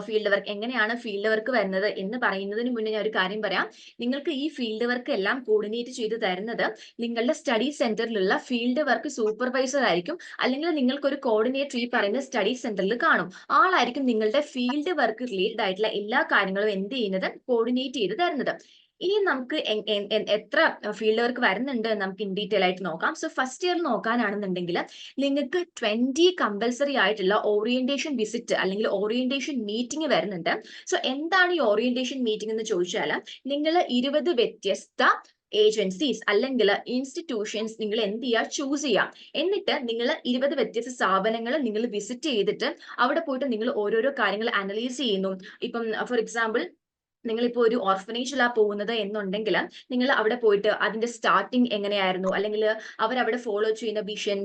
ഫീൽഡ് വർക്ക്, എങ്ങനെയാണ് ഫീൽഡ് വർക്ക് വരുന്നത് എന്ന് പറയുന്നതിന് മുന്നേ ഞാൻ ഒരു കാര്യം പറയാം. നിങ്ങൾക്ക് ഈ ഫീൽഡ് വർക്ക് എല്ലാം കോർഡിനേറ്റ് ചെയ്ത് തരുന്നത് നിങ്ങളുടെ സ്റ്റഡി സെന്ററിലുള്ള ഫീൽഡ് വർക്ക് സൂപ്പർവൈസർ ആയിരിക്കും. അല്ലെങ്കിൽ നിങ്ങൾക്ക് ഒരു കോർഡിനേറ്റർ ഈ പറയുന്ന സ്റ്റഡി സെന്ററിൽ കാണും. ആളായിരിക്കും നിങ്ങളുടെ ഫീൽഡ് വർക്ക് റിലേറ്റഡ് ആയിട്ടുള്ള എല്ലാ കാര്യങ്ങളും എന്ത് ചെയ്യുന്നത്, കോർഡിനേറ്റ് ചെയ്ത് തരുന്നത്. ഇനി നമുക്ക് എത്ര ഫീൽഡ് വർക്ക് വരുന്നുണ്ട് നമുക്ക് ഇൻ ഡീറ്റെയിൽ ആയിട്ട് നോക്കാം. സോ ഫസ്റ്റ് ഇയർ നോക്കാനാണെന്നുണ്ടെങ്കിൽ നിങ്ങൾക്ക് 20 കമ്പൽസറി ആയിട്ടുള്ള ഓറിയന്റേഷൻ വിസിറ്റ് അല്ലെങ്കിൽ ഓറിയന്റേഷൻ മീറ്റിംഗ് വരുന്നുണ്ട്. സോ എന്താണ് ഈ ഓറിയന്റേഷൻ മീറ്റിംഗ് എന്ന് ചോദിച്ചാൽ, നിങ്ങൾ 20 വ്യത്യസ്ത ഏജൻസീസ് അല്ലെങ്കിൽ ഇൻസ്റ്റിറ്റ്യൂഷൻസ് നിങ്ങൾ എന്ത് ചെയ്യുക, ചൂസ് ചെയ്യാം. എന്നിട്ട് നിങ്ങൾ 20 വ്യത്യസ്ത സ്ഥാപനങ്ങൾ നിങ്ങൾ വിസിറ്റ് ചെയ്തിട്ട് അവിടെ പോയിട്ട് നിങ്ങൾ ഓരോരോ കാര്യങ്ങൾ അനലൈസ് ചെയ്യുന്നു. ഇപ്പം ഫോർ എക്സാമ്പിൾ നിങ്ങളിപ്പോൾ ഒരു ഓർഫനേജിലാണ് പോകുന്നത് എന്നുണ്ടെങ്കിൽ നിങ്ങൾ അവിടെ പോയിട്ട് അതിന്റെ സ്റ്റാർട്ടിങ് എങ്ങനെയായിരുന്നു, അല്ലെങ്കിൽ അവരവിടെ ഫോളോ ചെയ്യുന്ന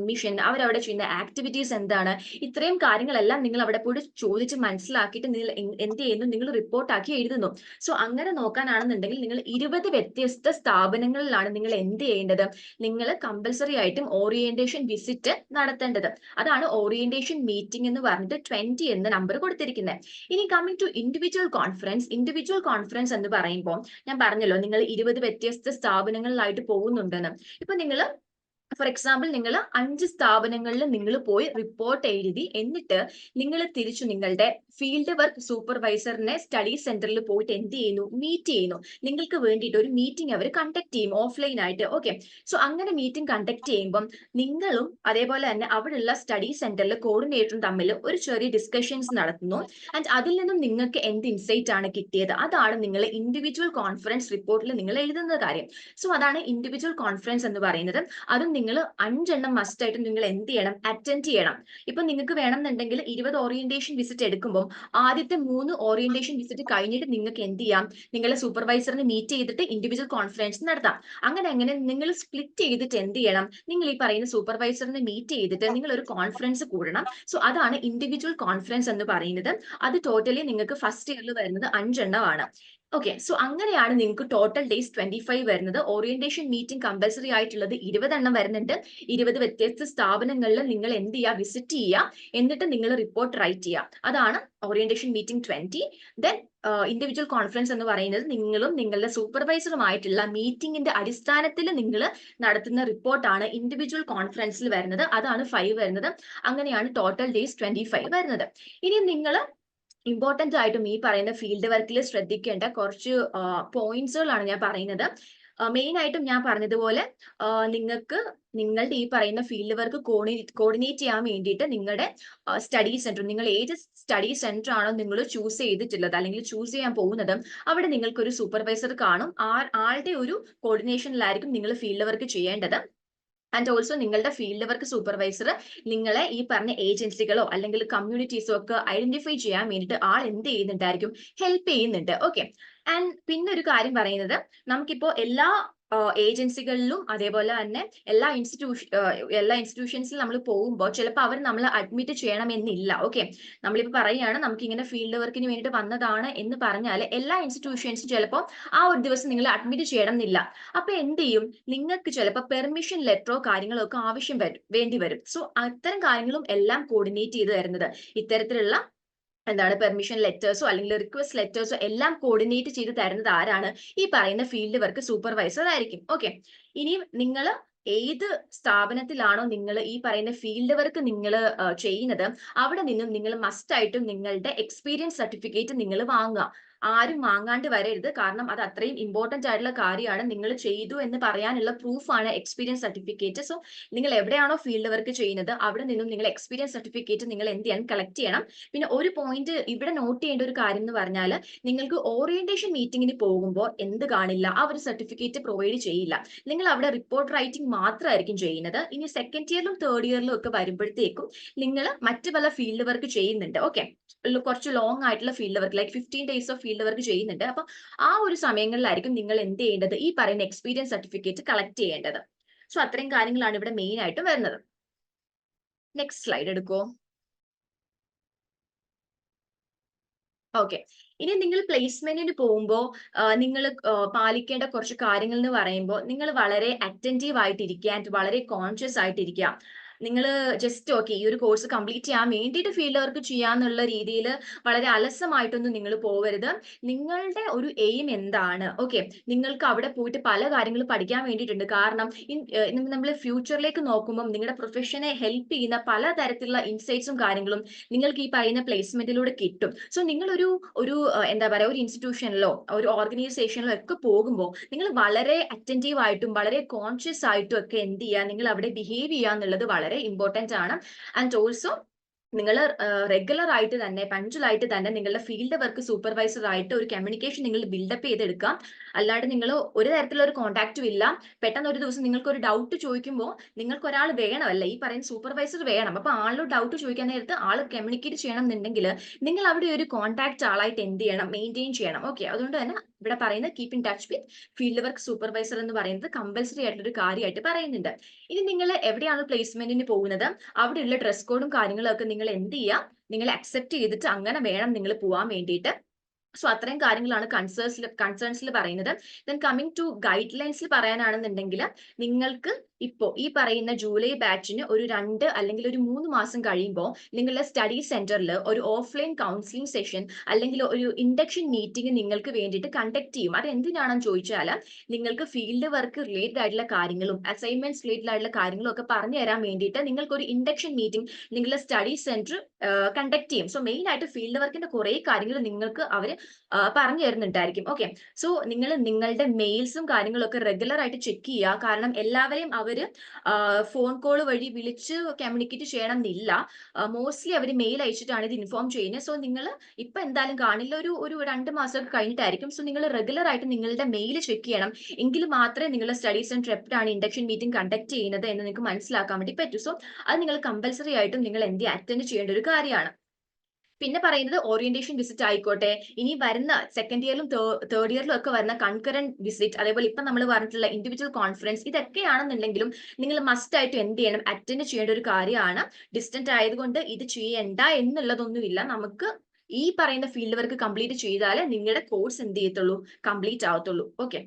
മിഷൻ അവരവിടെ ചെയ്യുന്ന ആക്ടിവിറ്റീസ് എന്താണ്, ഇത്രയും കാര്യങ്ങളെല്ലാം നിങ്ങൾ അവിടെ പോയിട്ട് ചോദിച്ച് മനസ്സിലാക്കിയിട്ട് നിങ്ങൾ എന്ത് ചെയ്യുന്നു, നിങ്ങൾ റിപ്പോർട്ടാക്കി എഴുതുന്നു. സോ അങ്ങനെ നോക്കാനാണെന്നുണ്ടെങ്കിൽ നിങ്ങൾ 20 വ്യത്യസ്ത സ്ഥാപനങ്ങളിലാണ് നിങ്ങൾ എന്ത് ചെയ്യേണ്ടത്, നിങ്ങൾ കമ്പൽസറി ആയിട്ടും ഓറിയന്റേഷൻ വിസിറ്റ് നടത്തേണ്ടത്. അതാണ് ഓറിയന്റേഷൻ മീറ്റിംഗ് എന്ന് പറഞ്ഞിട്ട് 20 എന്ന നമ്പർ കൊടുത്തിരിക്കുന്നത്. ഇനി കമ്മിങ് ടു ഇൻഡിവിജ്വൽ കോൺഫറൻസ് എന്ന് പറയുമ്പോൾ ഞാൻ പറഞ്ഞല്ലോ നിങ്ങൾ 20 വ്യത്യസ്ത സ്ഥാപനങ്ങളിലായിട്ട് പോകുന്നുണ്ടെന്ന്. ഇപ്പൊ നിങ്ങൾ ഫോർ എക്സാമ്പിൾ നിങ്ങൾ 5 സ്ഥാപനങ്ങളിൽ നിങ്ങൾ പോയി റിപ്പോർട്ട് എഴുതി, എന്നിട്ട് നിങ്ങൾ തിരിച്ചു നിങ്ങളുടെ ഫീൽഡ് വർക്ക് സൂപ്പർവൈസറിനെ സ്റ്റഡി സെന്ററിൽ പോയിട്ട് എന്ത് ചെയ്യുന്നു, മീറ്റ് ചെയ്യുന്നു. നിങ്ങൾക്ക് വേണ്ടിയിട്ട് ഒരു മീറ്റിംഗ് അവർ കണ്ടക്ട് ചെയ്യും ഓഫ്ലൈൻ ആയിട്ട്. ഓക്കെ, സോ അങ്ങനെ മീറ്റിംഗ് കണ്ടക്ട് ചെയ്യുമ്പം നിങ്ങളും അതേപോലെ തന്നെ അവിടെയുള്ള സ്റ്റഡി സെന്ററിൽ കോർഡിനേറ്ററും തമ്മിൽ ഒരു ചെറിയ ഡിസ്കഷൻസ് നടത്തുന്നു. ആൻഡ് അതിൽ നിന്നും നിങ്ങൾക്ക് എന്ത് ഇൻസൈറ്റ് ആണ് കിട്ടിയത്, അതാണ് നിങ്ങൾ ഇൻഡിവിജ്വൽ കോൺഫറൻസ് റിപ്പോർട്ടിൽ നിങ്ങൾ എഴുതുന്ന കാര്യം. സോ അതാണ് ഇൻഡിവിജ്വൽ കോൺഫറൻസ് എന്ന് പറയുന്നത്. അതും നിങ്ങൾ 5 മസ്റ്റ് ആയിട്ട് നിങ്ങൾ എന്ത് ചെയ്യണം, അറ്റൻഡ് ചെയ്യണം. ഇപ്പൊ നിങ്ങൾക്ക് വേണമെന്നുണ്ടെങ്കിൽ 20 ഓറിയന്റേഷൻ വിസിറ്റ് എടുക്കുമ്പോൾ ആദ്യത്തെ 3 ഓറിയന്റേഷൻ വിസിറ്റ് കഴിഞ്ഞിട്ട് നിങ്ങൾക്ക് എന്ത് ചെയ്യാം, നിങ്ങളെ സൂപ്പർവൈസറിനെ മീറ്റ് ചെയ്തിട്ട് ഇൻഡിവിജ്വൽ കോൺഫറൻസ് നടത്താം. അങ്ങനെ നിങ്ങൾ സ്പ്ലിറ്റ് ചെയ്തിട്ട് എന്ത് ചെയ്യണം, നിങ്ങൾ ഈ പറയുന്ന സൂപ്പർവൈസറിനെ മീറ്റ് ചെയ്തിട്ട് നിങ്ങൾ ഒരു കോൺഫറൻസ് കൂടണം. സോ അതാണ് ഇൻഡിവിജ്വൽ കോൺഫറൻസ് എന്ന് പറയുന്നത്. അത് ടോട്ടലി നിങ്ങൾക്ക് ഫസ്റ്റ് ഇയറിൽ വരുന്നത് 5 ആണ്. ഓക്കെ, സോ അങ്ങനെയാണ് നിങ്ങൾക്ക് ടോട്ടൽ ഡേയ്സ് 25 വരുന്നത്. ഓറിയന്റേഷൻ മീറ്റിംഗ് കമ്പൽസറി ആയിട്ടുള്ളത് 20 വരുന്നുണ്ട്. 20 വ്യത്യസ്ത സ്ഥാപനങ്ങളിൽ നിങ്ങൾ എന്ത് ചെയ്യുക, വിസിറ്റ് ചെയ്യുക, എന്നിട്ട് നിങ്ങൾ റിപ്പോർട്ട് റൈറ്റ് ചെയ്യുക. അതാണ് orientation meeting 20. Then individual conference എന്ന് പറയുന്നത് നിങ്ങളും നിങ്ങളുടെ സൂപ്പർവൈസറുമായിട്ടുള്ള മീറ്റിംഗിന്റെ അടിസ്ഥാനത്തിൽ നിങ്ങൾ നടത്തുന്ന റിപ്പോർട്ടാണ് ഇൻഡിവിജ്വൽ കോൺഫറൻസിൽ വരുന്നത്. അതാണ് 5 വരുന്നത്. അങ്ങനെയാണ് ടോട്ടൽ ഡേയ്സ് 25 വരുന്നത്. ഇനി നിങ്ങൾ ഇമ്പോർട്ടന്റ് ആയിട്ടും ഈ പറയുന്ന ഫീൽഡ് വർക്കിൽ ശ്രദ്ധിക്കേണ്ട കുറച്ച് പോയിന്റ്സുകളാണ് ഞാൻ പറയുന്നത്. മെയിൻ ആയിട്ടും ഞാൻ പറഞ്ഞതുപോലെ നിങ്ങൾക്ക് നിങ്ങളുടെ ഈ പറയുന്ന ഫീൽഡ് വർക്ക് കോർഡിനേറ്റ് ചെയ്യാൻ വേണ്ടിയിട്ട് നിങ്ങളുടെ സ്റ്റഡി സെന്റർ, നിങ്ങൾ ഏത് സ്റ്റഡി സെന്റർ ആണോ നിങ്ങൾ ചൂസ് ചെയ്തിട്ടുള്ളത് അല്ലെങ്കിൽ ചൂസ് ചെയ്യാൻ പോകുന്നത്, അവിടെ നിങ്ങൾക്ക് ഒരു സൂപ്പർവൈസർ കാണും. ആളുടെ ഒരു കോർഡിനേഷനിലായിരിക്കും നിങ്ങൾ ഫീൽഡ് വർക്ക് ചെയ്യേണ്ടത്. ആൻഡ് ഓൾസോ നിങ്ങളുടെ ഫീൽഡ് വർക്ക് സൂപ്പർവൈസർ നിങ്ങളെ ഈ പറഞ്ഞ ഏജൻസികളോ അല്ലെങ്കിൽ കമ്മ്യൂണിറ്റീസോ ഒക്കെ ഐഡന്റിഫൈ ചെയ്യാൻ വേണ്ടിയിട്ട് ആൾ എന്ത് ചെയ്യുന്നുണ്ടായിരിക്കും, ഹെൽപ്പ് ചെയ്യുന്നുണ്ട്. ഓക്കെ, ആൻഡ് പിന്നെ ഒരു കാര്യം പറയുന്നത്, നമുക്കിപ്പോ എല്ലാ ഏജൻസികളിലും അതേപോലെ തന്നെ എല്ലാ ഇൻസ്റ്റിറ്റ്യൂഷൻസിലും നമ്മൾ പോകുമ്പോൾ ചിലപ്പോൾ അവർ നമ്മൾ അഡ്മിറ്റ് ചെയ്യണമെന്നില്ല. ഓക്കെ, നമ്മളിപ്പോൾ പറയുകയാണ് നമുക്ക് ഇങ്ങനെ ഫീൽഡ് വർക്കിന് വേണ്ടിയിട്ട് വന്നതാണ് എന്ന് പറഞ്ഞാൽ എല്ലാ ഇൻസ്റ്റിറ്റ്യൂഷൻസും ചിലപ്പോൾ ആ ഒരു ദിവസം നിങ്ങൾ അഡ്മിറ്റ് ചെയ്യണം എന്നില്ല. അപ്പൊ എന്ത് ചെയ്യും, നിങ്ങൾക്ക് ചിലപ്പോൾ പെർമിഷൻ ലെറ്ററോ കാര്യങ്ങളോ ഒക്കെ വേണ്ടി വരും. സോ അത്തരം കാര്യങ്ങളും എല്ലാം കോർഡിനേറ്റ് ചെയ്ത് തരുന്നത് ഇത്തരത്തിലുള്ള പെർമിഷൻ ലെറ്റേഴ്സോ അല്ലെങ്കിൽ റിക്വസ്റ്റ് ലെറ്റേഴ്സോ എല്ലാം കോർഡിനേറ്റ് ചെയ്ത് തരുന്നത് ആരാണ്, ഈ പറയുന്ന ഫീൽഡ് വർക്ക് സൂപ്പർവൈസർ ആയിരിക്കും. ഓക്കെ, ഇനി നിങ്ങൾ ഏത് സ്ഥാപനത്തിലാണോ നിങ്ങൾ ഈ പറയുന്ന ഫീൽഡ് വർക്ക് നിങ്ങൾ ചെയ്യുന്നത്, അവിടെ നിന്നും നിങ്ങൾ മസ്റ്റ് ആയിട്ടും നിങ്ങളുടെ എക്സ്പീരിയൻസ് സർട്ടിഫിക്കറ്റ് നിങ്ങൾ വാങ്ങുക. ആരും വാങ്ങാണ്ട് വരരുത്, കാരണം അത് അത്രയും ഇമ്പോർട്ടന്റ് ആയിട്ടുള്ള കാര്യമാണ്. നിങ്ങൾ ചെയ്തു എന്ന് പറയാനുള്ള പ്രൂഫാണ് എക്സ്പീരിയൻസ് സർട്ടിഫിക്കറ്റ്. സോ നിങ്ങൾ എവിടെയാണോ ഫീൽഡ് വർക്ക് ചെയ്യുന്നത് അവിടെ നിന്നും നിങ്ങൾ എക്സ്പീരിയൻസ് സർട്ടിഫിക്കറ്റ് നിങ്ങൾ എന്ത് ചെയ്യണം, കളക്ട് ചെയ്യണം. പിന്നെ ഒരു പോയിന്റ് ഇവിടെ നോട്ട് ചെയ്യേണ്ട ഒരു കാര്യം എന്ന് പറഞ്ഞാൽ, നിങ്ങൾക്ക് ഓറിയന്റേഷൻ മീറ്റിംഗിന് പോകുമ്പോൾ എന്ത് കാണില്ല, ആ ഒരു സർട്ടിഫിക്കറ്റ് പ്രൊവൈഡ് ചെയ്യില്ല. നിങ്ങൾ അവിടെ റിപ്പോർട്ട് റൈറ്റിംഗ് മാത്രമായിരിക്കും ചെയ്യുന്നത്. ഇനി സെക്കൻഡ് ഇയറിലും തേർഡ് ഇയറിലും ഒക്കെ വരുമ്പോഴത്തേക്കും നിങ്ങൾ മറ്റു പല ഫീൽഡ് വർക്ക് ചെയ്യുന്നുണ്ട്. ഓക്കെ, കുറച്ച് ലോങ് ആയിട്ടുള്ള field work like 15 days of field work ചെയ്യുന്നുണ്ട്. അപ്പൊ ആ ഒരു സമയങ്ങളിലായിരിക്കും നിങ്ങൾ എന്ത് ചെയ്യേണ്ടത്, ഈ പറയുന്ന എക്സ്പീരിയൻസ് സർട്ടിഫിക്കറ്റ് കളക്ട് ചെയ്യേണ്ടത്. സോ അത്രയും കാര്യങ്ങളാണ് ഇവിടെ മെയിൻ ആയിട്ട് വരുന്നത്. Next slide എടുക്കോ. ഓക്കെ, ഇനി നിങ്ങൾ പ്ലേസ്മെന്റിന് പോകുമ്പോൾ നിങ്ങൾ പാലിക്കേണ്ട കുറച്ച് കാര്യങ്ങൾ എന്ന് പറയുമ്പോൾ, നിങ്ങൾ വളരെ അറ്റൻറ്റീവ് ആയിട്ടിരിക്കുക ആൻഡ് വളരെ കോൺഷ്യസ് ആയിട്ടിരിക്കുക. നിങ്ങൾ ജസ്റ്റ് ഓക്കെ ഈ ഒരു കോഴ്സ് കംപ്ലീറ്റ് ചെയ്യാൻ വേണ്ടിയിട്ട് ഫീൽഡ് വർക്ക് ചെയ്യാന്നുള്ള രീതിയിൽ വളരെ അലസമായിട്ടൊന്നും നിങ്ങൾ പോവരുത്. നിങ്ങളുടെ ഒരു എയിം എന്താണ്, ഓക്കെ, നിങ്ങൾക്ക് അവിടെ പോയിട്ട് പല കാര്യങ്ങളും പഠിക്കാൻ വേണ്ടിയിട്ടുണ്ട്. കാരണം നമ്മൾ ഫ്യൂച്ചറിലേക്ക് നോക്കുമ്പോൾ നിങ്ങളുടെ പ്രൊഫഷനെ ഹെൽപ്പ് ചെയ്യുന്ന പലതരത്തിലുള്ള ഇൻസൈറ്റ്സും കാര്യങ്ങളും നിങ്ങൾക്ക് ഈ പറയുന്ന പ്ലേസ്മെന്റിലൂടെ കിട്ടും. സോ നിങ്ങളൊരു ഒരു എന്താ പറയുക, ഒരു ഇൻസ്റ്റിറ്റ്യൂഷനിലോ ഒരു ഓർഗനൈസേഷനിലോ ഒക്കെ പോകുമ്പോൾ നിങ്ങൾ വളരെ അറ്റൻറ്റീവ് ആയിട്ടും വളരെ കോൺഷ്യസ് ആയിട്ടും ഒക്കെ എന്ത് ചെയ്യുക, നിങ്ങൾ അവിടെ ബിഹേവ് ചെയ്യുക എന്നുള്ളത് വളരെ ഇമ്പോർട്ടന്റ് ആണ്. ആൻഡ് ഓൾസോ നിങ്ങൾ റെഗുലർ ആയിട്ട് തന്നെ പഞ്ച്വൽ ആയിട്ട് തന്നെ നിങ്ങളുടെ ഫീൽഡ് വർക്ക് സൂപ്പർവൈസർ ആയിട്ട് ഒരു കമ്മ്യൂണിക്കേഷൻ നിങ്ങൾ ബിൽഡപ്പ് ചെയ്തെടുക്കാം. അല്ലാണ്ട് നിങ്ങൾ ഒരു തരത്തിലുള്ള ഒരു കോൺടാക്റ്റും ഇല്ല, പെട്ടെന്ന് ഒരു ദിവസം നിങ്ങൾക്ക് ഒരു ഡൗട്ട് ചോദിക്കുമ്പോൾ നിങ്ങൾക്ക് ഒരാൾ വേണമല്ല, ഈ പറയുന്ന സൂപ്പർവൈസർ വേണം. അപ്പൊ ആളോട് ഡൗട്ട് ചോദിക്കാൻ നേരത്ത് ആൾ കമ്മ്യൂണിക്കേറ്റ് ചെയ്യണം എന്നുണ്ടെങ്കിൽ നിങ്ങൾ അവിടെ ഒരു കോൺടാക്ട് ആളായിട്ട് എന്ത് ചെയ്യണം, മെയിൻറ്റെയിൻ ചെയ്യണം. ഓക്കെ, അതുകൊണ്ട് തന്നെ ഇവിടെ പറയുന്നത് keep in touch with field work supervisor എന്ന് പറയുന്നത് കമ്പൽസറി ആയിട്ടൊരു കാര്യമായിട്ട് പറയുന്നുണ്ട്. ഇനി നിങ്ങൾ എവിടെയാണ് പ്ലേസ്മെന്റിന് പോകുന്നത്, അവിടെയുള്ള ഡ്രസ് കോഡും കാര്യങ്ങളും ഒക്കെ നിങ്ങൾ എന്ത് ചെയ്യുക, നിങ്ങൾ അക്സെപ്റ്റ് ചെയ്തിട്ട് അങ്ങനെ വേണം നിങ്ങൾ പോകാൻ വേണ്ടിയിട്ട്. സോ അത്രയും കാര്യങ്ങളാണ് കൺസേൺസിൽ പറയുന്നത്. ദെൻ കമ്മിങ് ടു ഗൈഡ് ലൈൻസിൽ പറയാനാണെന്നുണ്ടെങ്കിൽ, നിങ്ങൾക്ക് ഇപ്പോ ഈ പറയുന്ന ജൂലൈ ബാച്ചിന് ഒരു 2 അല്ലെങ്കിൽ ഒരു 3 മാസം കഴിയുമ്പോൾ നിങ്ങളുടെ സ്റ്റഡി സെന്ററിൽ ഒരു ഓഫ്ലൈൻ കൗൺസിലിംഗ് സെഷൻ അല്ലെങ്കിൽ ഒരു ഇൻഡക്ഷൻ മീറ്റിംഗ് നിങ്ങൾക്ക് വേണ്ടിയിട്ട് കണ്ടക്ട് ചെയ്യും. അത് എന്തിനാണെന്ന് ചോദിച്ചാൽ നിങ്ങൾക്ക് ഫീൽഡ് വർക്ക് റിലേറ്റഡ് ആയിട്ടുള്ള കാര്യങ്ങളും അസൈൻമെന്റ്സ് റിലേറ്റഡ് ആയിട്ടുള്ള കാര്യങ്ങളും ഒക്കെ പറഞ്ഞു തരാൻ വേണ്ടിയിട്ട് നിങ്ങൾക്ക് ഒരു ഇൻഡക്ഷൻ മീറ്റിംഗ് നിങ്ങളുടെ സ്റ്റഡി സെന്റർ കണ്ടക്ട് ചെയ്യും. സോ മെയിൻ ആയിട്ട് ഫീൽഡ് വർക്കിന്റെ കുറെ കാര്യങ്ങൾ നിങ്ങൾക്ക് അവർ പറഞ്ഞു തരുന്നുണ്ടായിരിക്കും. ഓക്കെ, സോ നിങ്ങൾ നിങ്ങളുടെ മെയിൽസും കാര്യങ്ങളും ഒക്കെ റെഗുലർ ആയിട്ട് ചെക്ക് ചെയ്യുക. കാരണം എല്ലാവരെയും അവര് ഫോൺ കോൾ വഴി വിളിച്ച് കമ്മ്യൂണിക്കേറ്റ് ചെയ്യണം എന്നില്ല. മോസ്റ്റ്ലി അവർ മെയിൽ അയച്ചിട്ടാണ് ഇത് ഇൻഫോം ചെയ്യുന്നത്. സോ നിങ്ങൾ ഇപ്പൊ എന്തായാലും കാണില്ല, ഒരു 2 മാസമൊക്കെ കഴിഞ്ഞിട്ടായിരിക്കും. സോ നിങ്ങൾ റെഗുലർ ആയിട്ട് നിങ്ങളുടെ മെയിൽ ചെക്ക് ചെയ്യണം. എങ്കിൽ മാത്രമേ നിങ്ങളുടെ സ്റ്റഡി സെന്റർ എപ്പോഴാണ് ഇൻഡക്ഷൻ മീറ്റിംഗ് കണ്ടക്ട് ചെയ്യുന്നത് എന്ന് നിങ്ങൾക്ക് മനസ്സിലാക്കാൻ വേണ്ടി പറ്റൂ. സോ അത് നിങ്ങൾ കമ്പൽസറി ആയിട്ടും നിങ്ങൾ അറ്റൻഡ് ചെയ്യേണ്ട ഒരു കാര്യമാണ്. പിന്നെ പറയുന്നത് ഓറിയന്റേഷൻ വിസിറ്റ് ആയിക്കോട്ടെ, ഇനി വരുന്ന സെക്കൻഡ് ഇയറിലും തേർഡ് ഇയറിലും ഒക്കെ വരുന്ന കൺകറന്റ് വിസിറ്റ്, അതേപോലെ ഇപ്പൊ നമ്മൾ പറഞ്ഞിട്ടുള്ള ഇൻഡിവിജ്വൽ കോൺഫറൻസ്, ഇതൊക്കെയാണെന്നുണ്ടെങ്കിലും നിങ്ങൾ മസ്റ്റ് ആയിട്ട് എന്ത് ചെയ്യണം, അറ്റൻഡ് ചെയ്യേണ്ട ഒരു കാര്യമാണ്. ഡിസ്റ്റന്റ് ആയതുകൊണ്ട് ഇത് ചെയ്യണ്ട എന്നുള്ളതൊന്നുമില്ല. നമുക്ക് ഈ പറയുന്ന ഫീൽഡ് വർക്ക് കംപ്ലീറ്റ് ചെയ്താലേ നിങ്ങളുടെ കോഴ്സ് എന്ത് ചെയ്യത്തുള്ളൂ, കംപ്ലീറ്റ് ആവത്തുള്ളൂ. ഓക്കെ,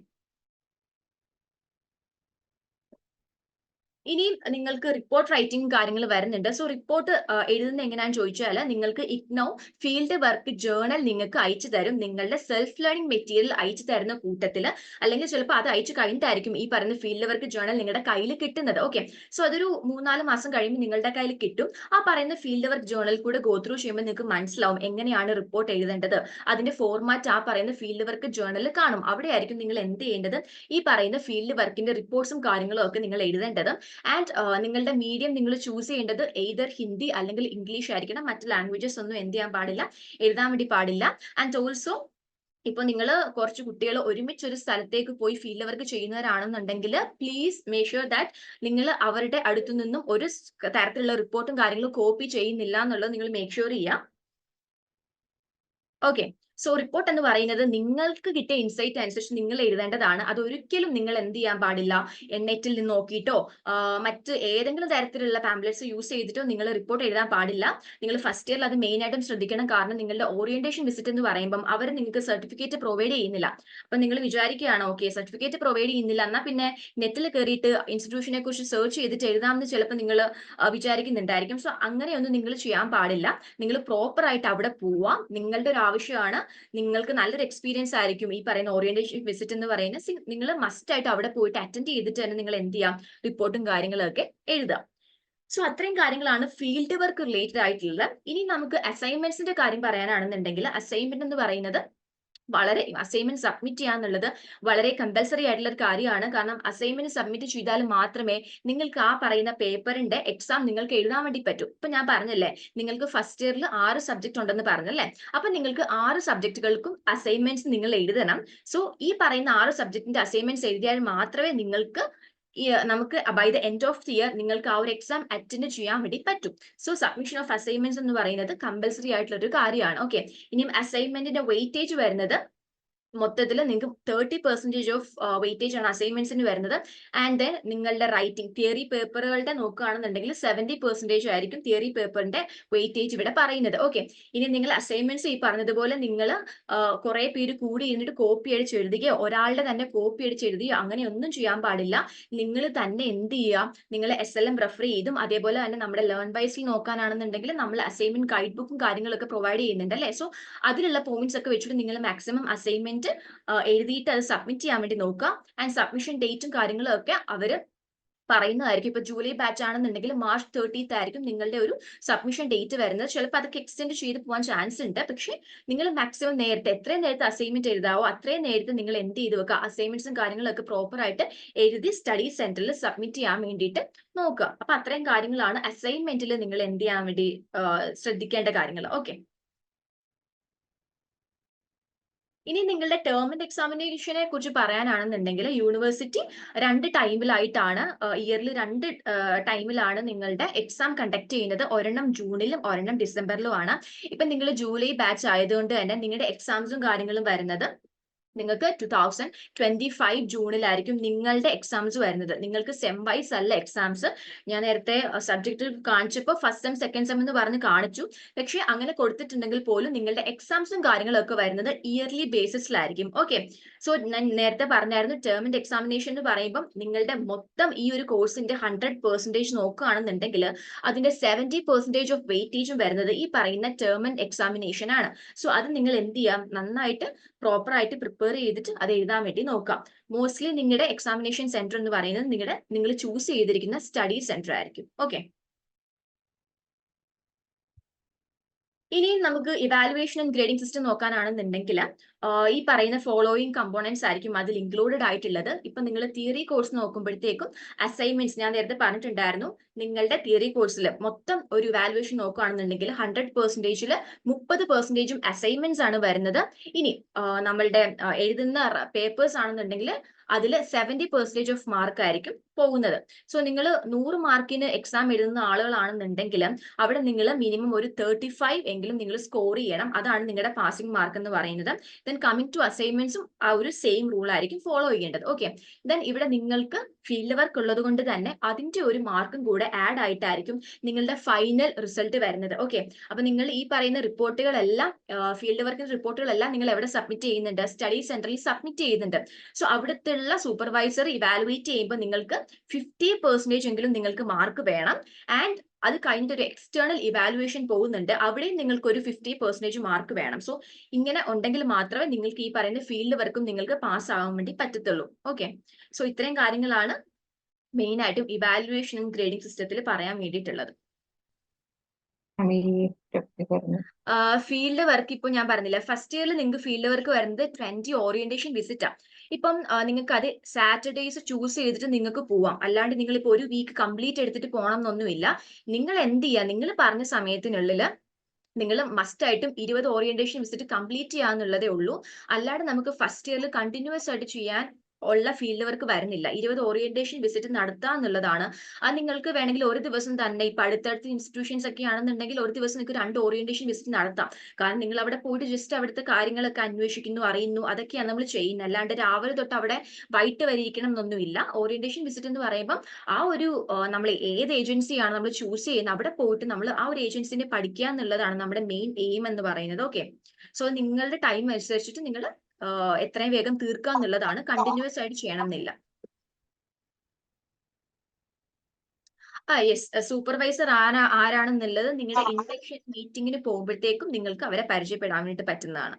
ഇനിയും നിങ്ങൾക്ക് റിപ്പോർട്ട് റൈറ്റിംഗ് കാര്യങ്ങൾ വരുന്നുണ്ട്. സോ റിപ്പോർട്ട് എഴുതുന്ന എങ്ങനെയാണെന്ന് ചോദിച്ചാൽ നിങ്ങൾക്ക് ഇഗ്നോ ഫീൽഡ് വർക്ക് ജേർണൽ നിങ്ങൾക്ക് അയച്ചു തരും. നിങ്ങളുടെ സെൽഫ് ലേണിംഗ് മെറ്റീരിയൽ അയച്ചു തരുന്ന കൂട്ടത്തിൽ, അല്ലെങ്കിൽ ചിലപ്പോൾ അത് അയച്ചു കഴിഞ്ഞിട്ടായിരിക്കും ഈ പറയുന്ന ഫീൽഡ് വർക്ക് ജേർണൽ നിങ്ങളുടെ കയ്യിൽ കിട്ടുന്നത്. ഓക്കെ, സോ അതൊരു 3-4 മാസം കഴിയുമ്പോൾ നിങ്ങളുടെ കയ്യിൽ കിട്ടും. ആ പറയുന്ന ഫീൽഡ് വർക്ക് ജേർണൽ കൂടെ ഗോ ത്രൂ ചെയ്യുമ്പോൾ നിങ്ങൾക്ക് മനസ്സിലാവും എങ്ങനെയാണ് റിപ്പോർട്ട് എഴുതേണ്ടത്. അതിന്റെ ഫോർമാറ്റ് ആ പറയുന്ന ഫീൽഡ് വർക്ക് ജേർണലിൽ കാണും. അവിടെ ആയിരിക്കും നിങ്ങൾ എന്ത് ചെയ്യേണ്ടത്, ഈ പറയുന്ന ഫീൽഡ് വർക്കിന്റെ റിപ്പോർട്ട്സും കാര്യങ്ങളും ഒക്കെ നിങ്ങൾ എഴുതേണ്ടത്. ആൻഡ് നിങ്ങളുടെ മീഡിയം നിങ്ങൾ ചൂസ് ചെയ്യേണ്ടത് എയ്തർ ഹിന്ദി അല്ലെങ്കിൽ ഇംഗ്ലീഷ് ആയിരിക്കണം. മറ്റ് ലാംഗ്വേജസ് ഒന്നും എന്ത് ചെയ്യാൻ പാടില്ല, എഴുതാൻ വേണ്ടി പാടില്ല. ആൻഡ് ഓൾസോ ഇപ്പൊ നിങ്ങൾ കുറച്ച് കുട്ടികൾ ഒരുമിച്ച് ഒരു സ്ഥലത്തേക്ക് പോയി ഫീൽഡ് വർക്ക് ചെയ്യുന്നവരാണെന്നുണ്ടെങ്കിൽ പ്ലീസ് മേക്ക് ഷുവർ ദാറ്റ് നിങ്ങൾ അവരുടെ അടുത്തു നിന്നും ഒരു തരത്തിലുള്ള റിപ്പോർട്ടും കാര്യങ്ങളും കോപ്പി ചെയ്യുന്നില്ല എന്നുള്ളത് നിങ്ങൾ മേക്ക് ഷുവർ ചെയ്യുക. ഓക്കെ, സോ റിപ്പോർട്ട് എന്ന് പറയുന്നത് നിങ്ങൾക്ക് കിട്ടിയ ഇൻസൈറ്റ് അനുസരിച്ച് നിങ്ങൾ എഴുതേണ്ടതാണ്. അത് ഒരിക്കലും നിങ്ങൾ എന്ത് ചെയ്യാൻ പാടില്ല, നെറ്റിൽ നിന്ന് നോക്കിയിട്ടോ മറ്റ് ഏതെങ്കിലും തരത്തിലുള്ള പാംപ്ലെറ്റ്സ് യൂസ് ചെയ്തിട്ടോ നിങ്ങൾ റിപ്പോർട്ട് എഴുതാൻ പാടില്ല. നിങ്ങൾ ഫസ്റ്റ് ഇയറിൽ അത് മെയിൻ ആയിട്ടും ശ്രദ്ധിക്കണം. കാരണം നിങ്ങളുടെ ഓറിയന്റേഷൻ വിസിറ്റ് എന്ന് പറയുമ്പോൾ അവർ നിങ്ങൾക്ക് സർട്ടിഫിക്കറ്റ് പ്രൊവൈഡ് ചെയ്യുന്നില്ല. അപ്പൊ നിങ്ങൾ വിചാരിക്കുകയാണ് ഓക്കെ സർട്ടിഫിക്കറ്റ് പ്രൊവൈഡ് ചെയ്യുന്നില്ല, എന്നാൽ പിന്നെ നെറ്റിൽ കയറിയിട്ട് ഇൻസ്റ്റിറ്റ്യൂഷനെ കുറിച്ച് സെർച്ച് ചെയ്തിട്ട് എഴുതാമെന്ന് ചിലപ്പോൾ നിങ്ങൾ വിചാരിക്കുന്നുണ്ടായിരിക്കും. സോ അങ്ങനെയൊന്നും നിങ്ങൾ ചെയ്യാൻ പാടില്ല. നിങ്ങൾ പ്രോപ്പർ ആയിട്ട് അവിടെ പോവാം. നിങ്ങളുടെ ഒരു ആവശ്യമാണ്, നിങ്ങൾക്ക് നല്ലൊരു എക്സ്പീരിയൻസ് ആയിരിക്കും ഈ പറയുന്ന ഓറിയന്റേഷൻ വിസിറ്റ് എന്ന് പറയുന്നത്. നിങ്ങൾ മസ്റ്റ് ആയിട്ട് അവിടെ പോയിട്ട് അറ്റൻഡ് ചെയ്തിട്ട് തന്നെ നിങ്ങൾ എന്ത് ചെയ്യാം, റിപ്പോർട്ടും കാര്യങ്ങളൊക്കെ എഴുതാം. സോ അത്രയും കാര്യങ്ങളാണ് ഫീൽഡ് വർക്ക് റിലേറ്റഡ് ആയിട്ടുള്ളത്. ഇനി നമുക്ക് അസൈൻമെന്റ്സിന്റെ കാര്യം പറയാനാണെന്നുണ്ടെങ്കിൽ അസൈൻമെന്റ് എന്ന് പറയുന്നത് വളരെ അസൈൻമെന്റ് സബ്മിറ്റ് ചെയ്യാന്നുള്ളത് വളരെ കമ്പൽസറി ആയിട്ടുള്ള ഒരു കാര്യമാണ്. കാരണം അസൈൻമെന്റ് സബ്മിറ്റ് ചെയ്താൽ മാത്രമേ നിങ്ങൾക്ക് ആ പറയുന്ന പേപ്പറിന്റെ എക്സാം നിങ്ങൾക്ക് എഴുതാൻ വേണ്ടി പറ്റൂ. ഇപ്പൊ ഞാൻ പറഞ്ഞല്ലേ നിങ്ങൾക്ക് ഫസ്റ്റ് ഇയറിൽ 6 സബ്ജക്ട് ഉണ്ടെന്ന് പറഞ്ഞല്ലേ, അപ്പൊ നിങ്ങൾക്ക് 6 സബ്ജക്റ്റുകൾക്കും അസൈൻമെന്റ്സ് നിങ്ങൾ എഴുതണം. സോ ഈ പറയുന്ന 6 സബ്ജക്റ്റിന്റെ അസൈൻമെന്റ്സ് എഴുതിയാൽ മാത്രമേ നിങ്ങൾക്ക് നമുക്ക് by the end of the year നിങ്ങൾക്ക് ആ ഒരു എക്സാം അറ്റൻഡ് ചെയ്യാൻ വേണ്ടി പറ്റും. സോ സബ്മിഷൻ ഓഫ് അസൈൻമെന്റ്സ് എന്ന് പറയുന്നത് കമ്പൽസറി ആയിട്ടുള്ള ഒരു കാര്യമാണ്. ഓക്കെ, ഇനിയും അസൈൻമെന്റിന്റെ വെയിറ്റേജ് വരുന്നത് മൊത്തത്തിൽ നിങ്ങൾക്ക് 30% ഓഫ് വെയിറ്റേജ് ആണ് അസൈൻമെന്റ്സിന് വരുന്നത്. ആൻഡ് ദെൻ നിങ്ങളുടെ റൈറ്റിംഗ് തിയറി പേപ്പറുകളുടെ നോക്കുകയാണെന്നുണ്ടെങ്കിൽ 70% ആയിരിക്കും തിയറി പേപ്പറിന്റെ വെയിറ്റേജ് ഇവിടെ പറയുന്നത്. ഓക്കെ, ഇനി നിങ്ങൾ അസൈൻമെന്റ്സ് ഈ പറഞ്ഞതുപോലെ നിങ്ങൾ കുറെ പേര് കൂടി ഇരുന്നിട്ട് കോപ്പി അടിച്ച് എഴുതുകയോ ഒരാളുടെ തന്നെ കോപ്പി അടിച്ച് എഴുതുകയോ അങ്ങനെയൊന്നും ചെയ്യാൻ പാടില്ല. നിങ്ങൾ തന്നെ എന്ത് ചെയ്യുക, നിങ്ങൾ SLM റെഫർ ചെയ്തും അതേപോലെ തന്നെ നമ്മുടെ ലേൺ ബൈസിൽ നോക്കാനാണെന്നുണ്ടെങ്കിൽ നമ്മൾ അസൈൻമെന്റ് ഗൈഡ് ബുക്കും കാര്യങ്ങളൊക്കെ പ്രൊവൈഡ് ചെയ്യുന്നുണ്ട് അല്ലേ. സോ അതിലുള്ള പോയിന്റ്സ് ഒക്കെ വെച്ചിട്ട് നിങ്ങൾ മാക്സിമം അസൈൻമെന്റ് എഴുതിയിട്ട് അത് സബ്മിറ്റ് ചെയ്യാൻ വേണ്ടി നോക്കുക. ആൻഡ് സബ്മിഷൻ ഡേറ്റും കാര്യങ്ങളും ഒക്കെ അവര് പറയുന്നതായിരിക്കും. ഇപ്പൊ ജൂലൈ ബാച്ച് ആണെന്നുണ്ടെങ്കിൽ മാർച്ച് 30th ആയിരിക്കും നിങ്ങളുടെ ഒരു സബ്മിഷൻ ഡേറ്റ് വരുന്നത്. ചിലപ്പോൾ അതൊക്കെ എക്സ്റ്റെൻഡ് ചെയ്ത് പോകാൻ ചാൻസ് ഉണ്ട്. പക്ഷേ നിങ്ങൾ മാക്സിമം നേരത്തെ എത്രയും നേരത്തെ അസൈൻമെന്റ് എഴുതാവോ അത്രയും നേരത്തെ നിങ്ങൾ എന്ത് ചെയ്ത് വെക്കുക, അസൈൻമെന്റ്സും കാര്യങ്ങളൊക്കെ പ്രോപ്പർ ആയിട്ട് എഴുതി സ്റ്റഡി സെന്ററിൽ സബ്മിറ്റ് ചെയ്യാൻ വേണ്ടിയിട്ട് നോക്കുക. അപ്പൊ അത്രയും കാര്യങ്ങളാണ് അസൈൻമെന്റിൽ നിങ്ങൾ എന്ത് ചെയ്യാൻ വേണ്ടി ശ്രദ്ധിക്കേണ്ട കാര്യങ്ങൾ. ഓക്കെ, ഇനി നിങ്ങളുടെ ടേം ആൻഡ് എക്സാമിനേഷനെ കുറിച്ച് പറയാനാണെന്നുണ്ടെങ്കിൽ യൂണിവേഴ്സിറ്റി 2 ടൈമിലായിട്ടാണ് ഇയറിൽ 2 ടൈമിലാണ് നിങ്ങളുടെ എക്സാം കണ്ടക്ട് ചെയ്യുന്നത്. ഒരെണ്ണം ജൂണിലും ഒരെണ്ണം ഡിസംബറിലും ആണ്. ഇപ്പൊ നിങ്ങൾ ജൂലൈ ബാച്ച് ആയതുകൊണ്ട് തന്നെ നിങ്ങളുടെ എക്സാംസും കാര്യങ്ങളും വരുന്നത് നിങ്ങൾക്ക് 2025 ജൂണിലായിരിക്കും നിങ്ങളുടെ എക്സാംസ് വരുന്നത്. നിങ്ങൾക്ക് സെം വൈസ് അല്ല എക്സാംസ്. ഞാൻ നേരത്തെ സബ്ജക്റ്റ് കാണിച്ചപ്പോൾ ഫസ്റ്റ് സെം സെക്കൻഡ് സെം എന്ന് പറഞ്ഞ് കാണിച്ചു. പക്ഷെ അങ്ങനെ കൊടുത്തിട്ടുണ്ടെങ്കിൽ പോലും നിങ്ങളുടെ എക്സാംസും കാര്യങ്ങളൊക്കെ വരുന്നത് ഇയർലി ബേസിസിലായിരിക്കും. ഓക്കെ, സോ ഞാൻ നേരത്തെ പറഞ്ഞായിരുന്നു ടേം ആൻഡ് എക്സാമിനേഷൻ എന്ന് പറയുമ്പോൾ നിങ്ങളുടെ മൊത്തം ഈ ഒരു കോഴ്സിന്റെ 100% നോക്കുകയാണെന്നുണ്ടെങ്കിൽ അതിന്റെ 70% ഓഫ് വെയിറ്റേജും വരുന്നത് ഈ പറയുന്ന ടേം ആൻഡ് എക്സാമിനേഷൻ ആണ്. സോ അത് നിങ്ങൾ എന്ത് ചെയ്യാം, നന്നായിട്ട് പ്രോപ്പർ ആയിട്ട് പ്രിപ്പയർ ചെയ്തിട്ട് അത് എഴുതാൻ വേണ്ടി നോക്കാം. മോസ്റ്റ്ലി നിങ്ങളുടെ എക്സാമിനേഷൻ സെന്റർ എന്ന് പറയുന്നത് നിങ്ങൾ ചൂസ് ചെയ്തിരിക്കുന്ന സ്റ്റഡി സെന്റർ ആയിരിക്കും. ഓക്കെ, ഇനി നമുക്ക് ഇവാലുവേഷൻ ആൻഡ് ഗ്രേഡിംഗ് സിസ്റ്റം നോക്കാനാണെന്നുണ്ടെങ്കിൽ ഈ പറയുന്ന ഫോളോയിങ് കമ്പോണൻസ് ആയിരിക്കും അതിൽ ഇൻക്ലൂഡഡ് ആയിട്ടുള്ളത്. ഇപ്പൊ നിങ്ങൾ തിയറി കോഴ്സ് നോക്കുമ്പോഴത്തേക്കും അസൈൻമെന്റ്സ് ഞാൻ നേരത്തെ പറഞ്ഞിട്ടുണ്ടായിരുന്നു, നിങ്ങളുടെ തിയറി കോഴ്സിൽ മൊത്തം ഒരു ഇവാലുവേഷൻ നോക്കുകയാണെന്നുണ്ടെങ്കിൽ 100%-ൽ 30%-ഉം അസൈൻമെന്റ്സ് ആണ് വരുന്നത്. ഇനി നമ്മളുടെ എഴുതുന്ന പേപ്പേഴ്സ് ആണെന്നുണ്ടെങ്കിൽ അതിൽ 70% ഓഫ് മാർക്ക് ആയിരിക്കും പോകുന്നത്. സോ നിങ്ങൾ 100 മാർക്കിന് എക്സാം എഴുതുന്ന ആളുകളാണെന്നുണ്ടെങ്കിൽ അവിടെ നിങ്ങൾ മിനിമം ഒരു 35 എങ്കിലും നിങ്ങൾ സ്കോർ ചെയ്യണം. അതാണ് നിങ്ങളുടെ പാസിംഗ് മാർക്ക് എന്ന് പറയുന്നത്. ദെൻ കമ്മിങ് ടു അസൈൻമെന്റ്സും ആ ഒരു സെയിം റൂൾ ആയിരിക്കും ഫോളോ ചെയ്യേണ്ടത്. ഓക്കെ, ദെൻ ഇവിടെ നിങ്ങൾക്ക് ഫീൽഡ് വർക്ക് ഉള്ളത് കൊണ്ട് തന്നെ അതിന്റെ ഒരു മാർക്കും കൂടെ ആഡ് ആയിട്ടായിരിക്കും നിങ്ങളുടെ ഫൈനൽ റിസൾട്ട് വരുന്നത്. ഓക്കെ, അപ്പൊ നിങ്ങൾ ഈ പറയുന്ന റിപ്പോർട്ടുകളെല്ലാം ഫീൽഡ് വർക്കിന്റെ റിപ്പോർട്ടുകളെല്ലാം നിങ്ങൾ എവിടെ സബ്മിറ്റ് ചെയ്യുന്നുണ്ട്, സ്റ്റഡി സെന്ററിൽ സബ്മിറ്റ് ചെയ്യുന്നുണ്ട്. സോ അവിടുത്തെ സൂപ്പർവൈസർ ഇവാലുവേറ്റ് ചെയ്യുമ്പോൾ നിങ്ങൾക്ക് 50% എങ്കിലും നിങ്ങൾക്ക് മാർക്ക് വേണം. ആൻഡ് അത് കഴിഞ്ഞിട്ട് ഒരു എക്സ്റ്റേണൽ ഇവാലുവേഷൻ പോകുന്നുണ്ട്, അവിടെയും നിങ്ങൾക്ക് ഒരു 50% മാർക്ക് വേണം. സോ ഇങ്ങനെ ഉണ്ടെങ്കിൽ മാത്രമേ നിങ്ങൾക്ക് ഈ പറയുന്ന ഫീൽഡ് വർക്കും നിങ്ങൾക്ക് പാസ് ആവാൻ വേണ്ടി പറ്റത്തുള്ളൂ. ഓക്കെ, സോ ഇത്രയും കാര്യങ്ങളാണ് മെയിൻ ആയിട്ടും ഇവാലുവേഷൻ ഗ്രേഡിംഗ് സിസ്റ്റത്തിൽ പറയാൻ വേണ്ടിയിട്ടുള്ളത്. ഫീൽഡ് വർക്ക് ഇപ്പൊ ഞാൻ പറഞ്ഞില്ല, ഫസ്റ്റ് ഇയറിൽ നിങ്ങൾക്ക് ഫീൽഡ് വർക്ക് വരുന്നത് 20 ഓറിയന്റേഷൻ വിസിറ്റ് ആണ്. ഇപ്പം നിങ്ങൾക്ക് അത് സാറ്റർഡേസ് ചൂസ് ചെയ്തിട്ട് നിങ്ങൾക്ക് പോവാം, അല്ലാണ്ട് നിങ്ങൾ ഇപ്പൊ ഒരു വീക്ക് കംപ്ലീറ്റ് എടുത്തിട്ട് പോകണം എന്നൊന്നുമില്ല. നിങ്ങൾ എന്ത് ചെയ്യുക, നിങ്ങൾ പറഞ്ഞ സമയത്തിനുള്ളിൽ നിങ്ങൾ മസ്റ്റ് ആയിട്ടും 20 ഓറിയന്റേഷൻ വിസിറ്റ് കംപ്ലീറ്റ് ചെയ്യാന്നുള്ളതേ ഉള്ളൂ. അല്ലാണ്ട് നമുക്ക് ഫസ്റ്റ് ഇയറിൽ കണ്ടിന്യൂസ് ആയിട്ട് ചെയ്യാൻ ഉള്ള ഫീൽഡ് വർക്ക് വരുന്നില്ല. 20 ഓറിയന്റേഷൻ വിസിറ്റ് നടത്താന്നുള്ളതാണ്. അത് നിങ്ങൾക്ക് വേണമെങ്കിൽ ഒരു ദിവസം തന്നെ ഇപ്പൊ അടുത്തടുത്ത ഇൻസ്റ്റിറ്റ്യൂഷൻസ് ഒക്കെ ആണെന്നുണ്ടെങ്കിൽ ഒരു ദിവസം നിങ്ങൾക്ക് 2 ഓറിയന്റേഷൻ വിസിറ്റ് നടത്താം. കാരണം നിങ്ങൾ അവിടെ പോയിട്ട് ജസ്റ്റ് അവിടുത്തെ കാര്യങ്ങളൊക്കെ അന്വേഷിക്കുന്നു, അറിയുന്നു, അതൊക്കെയാണ് നമ്മൾ ചെയ്യുന്നത്. അല്ലാണ്ട് രാവിലെ തൊട്ട് അവിടെ വൈകിട്ട് വരെ ഇരിക്കണം എന്നൊന്നുമില്ല. ഓറിയന്റേഷൻ വിസിറ്റ് എന്ന് പറയുമ്പോൾ ആ ഒരു നമ്മൾ ഏത് ഏജൻസിയാണ് നമ്മൾ ചൂസ് ചെയ്യുന്നത് അവിടെ പോയിട്ട് നമ്മൾ ആ ഒരു ഏജൻസിനെ പഠിക്കുക എന്നുള്ളതാണ് നമ്മുടെ മെയിൻ എയിം എന്ന് പറയുന്നത്. ഓക്കെ, സോ നിങ്ങളുടെ ടൈം അനുസരിച്ചിട്ട് നിങ്ങൾ എത്രയും വേഗം തീർക്കുക എന്നുള്ളതാണ്, കണ്ടിന്യൂസ് ആയിട്ട് ചെയ്യണം എന്നില്ല. യെസ്, സൂപ്പർവൈസർ ആരാണെന്നുള്ളത് നിങ്ങളുടെ ഇൻഡക്ഷൻ മീറ്റിംഗിന് പോകുമ്പോഴത്തേക്കും നിങ്ങൾക്ക് അവരെ പരിചയപ്പെടാൻ വേണ്ടിയിട്ട് പറ്റുന്നതാണ്.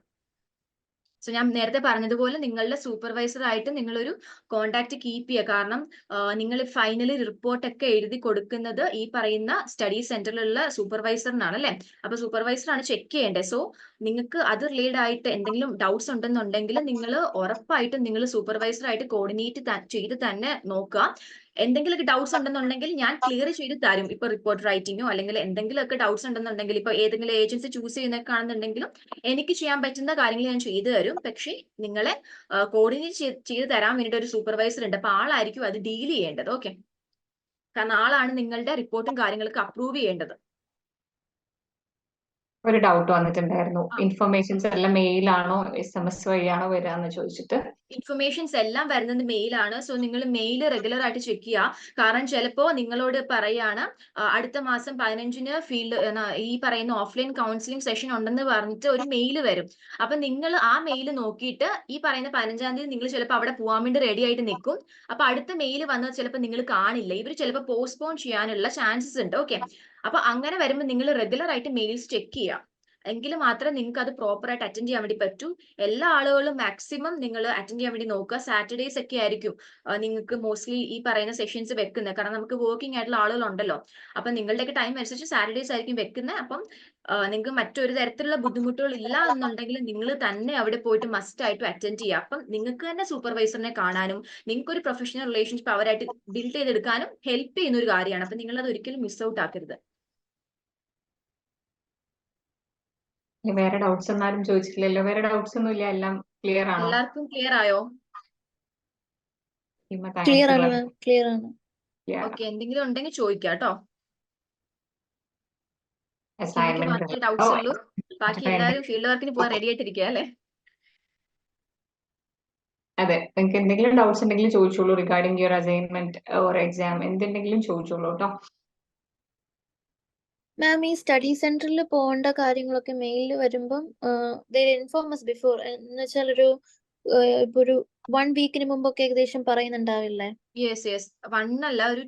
സോ ഞാൻ നേരത്തെ പറഞ്ഞതുപോലെ നിങ്ങളുടെ സൂപ്പർവൈസർ ആയിട്ട് നിങ്ങളൊരു കോണ്ടാക്ട് കീപ്പ് ചെയ്യുക. കാരണം നിങ്ങൾ ഫൈനലി റിപ്പോർട്ട് ഒക്കെ എഴുതി കൊടുക്കുന്നത് ഈ പറയുന്ന സ്റ്റഡി സെന്ററിലുള്ള സൂപ്പർവൈസറിനാണ് അല്ലെ. അപ്പൊ സൂപ്പർവൈസറാണ് ചെക്ക് ചെയ്യേണ്ടത്. സോ നിങ്ങൾക്ക് അത് റിലേറ്റഡ് ആയിട്ട് എന്തെങ്കിലും ഡൗട്ട്സ് ഉണ്ടെന്നുണ്ടെങ്കിൽ നിങ്ങൾ ഉറപ്പായിട്ടും നിങ്ങൾ സൂപ്പർവൈസറായിട്ട് കോർഡിനേറ്റ് ചെയ്ത് തന്നെ നോക്കുക. എന്തെങ്കിലുമൊക്കെ ഡൗട്ട്സ് ഉണ്ടെന്നുണ്ടെങ്കിൽ ഞാൻ ക്ലിയർ ചെയ്ത് തരും. ഇപ്പൊ റിപ്പോർട്ട് റൈറ്റിങ്ങോ അല്ലെങ്കിൽ എന്തെങ്കിലുമൊക്കെ ഡൗട്ട്സ് ഉണ്ടെന്നുണ്ടെങ്കിൽ ഇപ്പൊ ഏതെങ്കിലും ഏജൻസി ചൂസ് ചെയ്യുന്നതൊക്കെയാണെന്നുണ്ടെങ്കിലും എനിക്ക് ചെയ്യാൻ പറ്റുന്ന കാര്യങ്ങൾ ഞാൻ ചെയ്തു തരും. പക്ഷേ നിങ്ങളെ കോർഡിനേറ്റ് ചെയ്ത് തരാൻ വേണ്ടിയിട്ട് ഒരു സൂപ്പർവൈസർ ഉണ്ട്. അപ്പൊ ആളായിരിക്കും അത് ഡീൽ ചെയ്യേണ്ടത്. ഓക്കെ, കാരണം ആളാണ് നിങ്ങളുടെ റിപ്പോർട്ടും കാര്യങ്ങളൊക്കെ അപ്രൂവ് ചെയ്യേണ്ടത്. ഒരു ഡൗട്ട് വന്നിട്ടുണ്ടായിരുന്നു, ഇൻഫർമേഷൻസ് എല്ലാം മെയിലാണോ SMS വഴിയാണോ വരാന്ന് ചോദിച്ചിട്ട്. ഇൻഫർമേഷൻസ് എല്ലാം വരുന്നത് മെയിലാണ്. സോ നിങ്ങൾ മെയിൽ റെഗുലർ ആയിട്ട് ചെക്ക് ചെയ്യുക. കാരണം ചിലപ്പോ നിങ്ങളോട് പറയാണ് അടുത്ത മാസം 15-ന് ഫീൽഡ് ഈ പറയുന്ന ഓഫ്ലൈൻ കൗൺസിലിംഗ് സെഷൻ ഉണ്ടെന്ന് പറഞ്ഞിട്ട് ഒരു മെയിൽ വരും. അപ്പൊ നിങ്ങൾ ആ മെയിൽ നോക്കിയിട്ട് ഈ പറയുന്ന 15-ാം തീയതി നിങ്ങൾ ചിലപ്പോൾ അവിടെ പോകാൻ വേണ്ടി റെഡി ആയിട്ട് നിൽക്കും. അപ്പൊ അടുത്ത മെയിൽ വന്നത് ചിലപ്പോൾ നിങ്ങൾ കാണില്ല. ഇവർ ചിലപ്പോൾ പോസ്റ്റ്പോൺ ചെയ്യാനുള്ള ചാൻസസ് ഉണ്ട്. ഓക്കെ, അപ്പൊ അങ്ങനെ വരുമ്പോൾ നിങ്ങൾ റെഗുലർ ആയിട്ട് മെയിൽസ് ചെക്ക് ചെയ്യുക. എങ്കിൽ മാത്രമേ നിങ്ങൾക്ക് അത് പ്രോപ്പർ ആയിട്ട് അറ്റൻഡ് ചെയ്യാൻ വേണ്ടി പറ്റൂ. എല്ലാ ആളുകളും മാക്സിമം നിങ്ങൾ അറ്റൻഡ് ചെയ്യാൻ വേണ്ടി നോക്കുക. സാറ്റർഡേസ് ഒക്കെ ആയിരിക്കും നിങ്ങൾക്ക് മോസ്റ്റ്ലി ഈ പറയുന്ന സെഷൻസ് വെക്കുന്നത്. കാരണം നമുക്ക് വർക്കിംഗ് ആയിട്ടുള്ള ആളുകളുണ്ടല്ലോ. അപ്പൊ നിങ്ങളുടെയൊക്കെ ടൈം അനുസരിച്ച് സാറ്റർഡേസ് ആയിരിക്കും വെക്കുന്നത്. അപ്പം നിങ്ങൾക്ക് മറ്റൊരു തരത്തിലുള്ള ബുദ്ധിമുട്ടുകൾ ഇല്ല എന്നുണ്ടെങ്കിൽ നിങ്ങൾ തന്നെ അവിടെ പോയിട്ട് മസ്റ്റ് ആയിട്ട് അറ്റൻഡ് ചെയ്യുക. അപ്പം നിങ്ങൾക്ക് തന്നെ സൂപ്പർവൈസറിനെ കാണാനും നിങ്ങൾക്ക് ഒരു പ്രൊഫഷണൽ റിലേഷൻഷിപ്പ് അവരായിട്ട് ബിൽഡ് ചെയ്തെടുക്കാനും ഹെൽപ്പ് ചെയ്യുന്ന ഒരു കാര്യമാണ്. അപ്പൊ നിങ്ങൾ അത് ഒരിക്കലും മിസ് ഔട്ട് ആക്കരുത്. വേറെ ഡൗട്ട്സ് ഒന്നും ആരും ചോദിച്ചിട്ടില്ലല്ലോ? വേറെ ഡൗട്ട്സ് ഒന്നും ഇല്ല, എല്ലാം ക്ലിയർ ആണോ? എല്ലാവർക്കും ക്ലിയർ ആയോ? ക്ലിയർ ആണ് മാം, ക്ലിയർ ആണ്. ഓക്കെ, എന്തെങ്കിലും ഉണ്ടെങ്കിൽ ചോദിക്കാം കേട്ടോ. അസൈൻമെന്റ് മാത്രമേ ഡൗട്ട്സ് ഉള്ളൂ, ബാക്കി എല്ലാവരും ഫീൽഡ് വർക്കിന് പോകാൻ റെഡി ആയിട്ടിരിക്കുക അല്ലേ? അതെ, നിങ്ങൾക്ക് എന്തെങ്കിലും ഡൗട്ട്സ് ഉണ്ടെങ്കിൽ ചോദിച്ചോളൂ. Regarding your assignment or exam എന്തെങ്കിലും ചോദിച്ചോളൂ കേട്ടോ. മാം, ഈ സ്റ്റഡി സെന്ററിൽ പോകേണ്ട കാര്യങ്ങളൊക്കെ മെയിലിൽ വരുമ്പം ഇൻഫോം us ബിഫോർ, എന്ന് വെച്ചാൽ ഒരു ഇപ്പൊ ഒരു 1 വീക്കിന് മുമ്പൊക്കെ ഏകദേശം പറയുന്നുണ്ടാവില്ലേ? യെസ് അല്ല ഒരു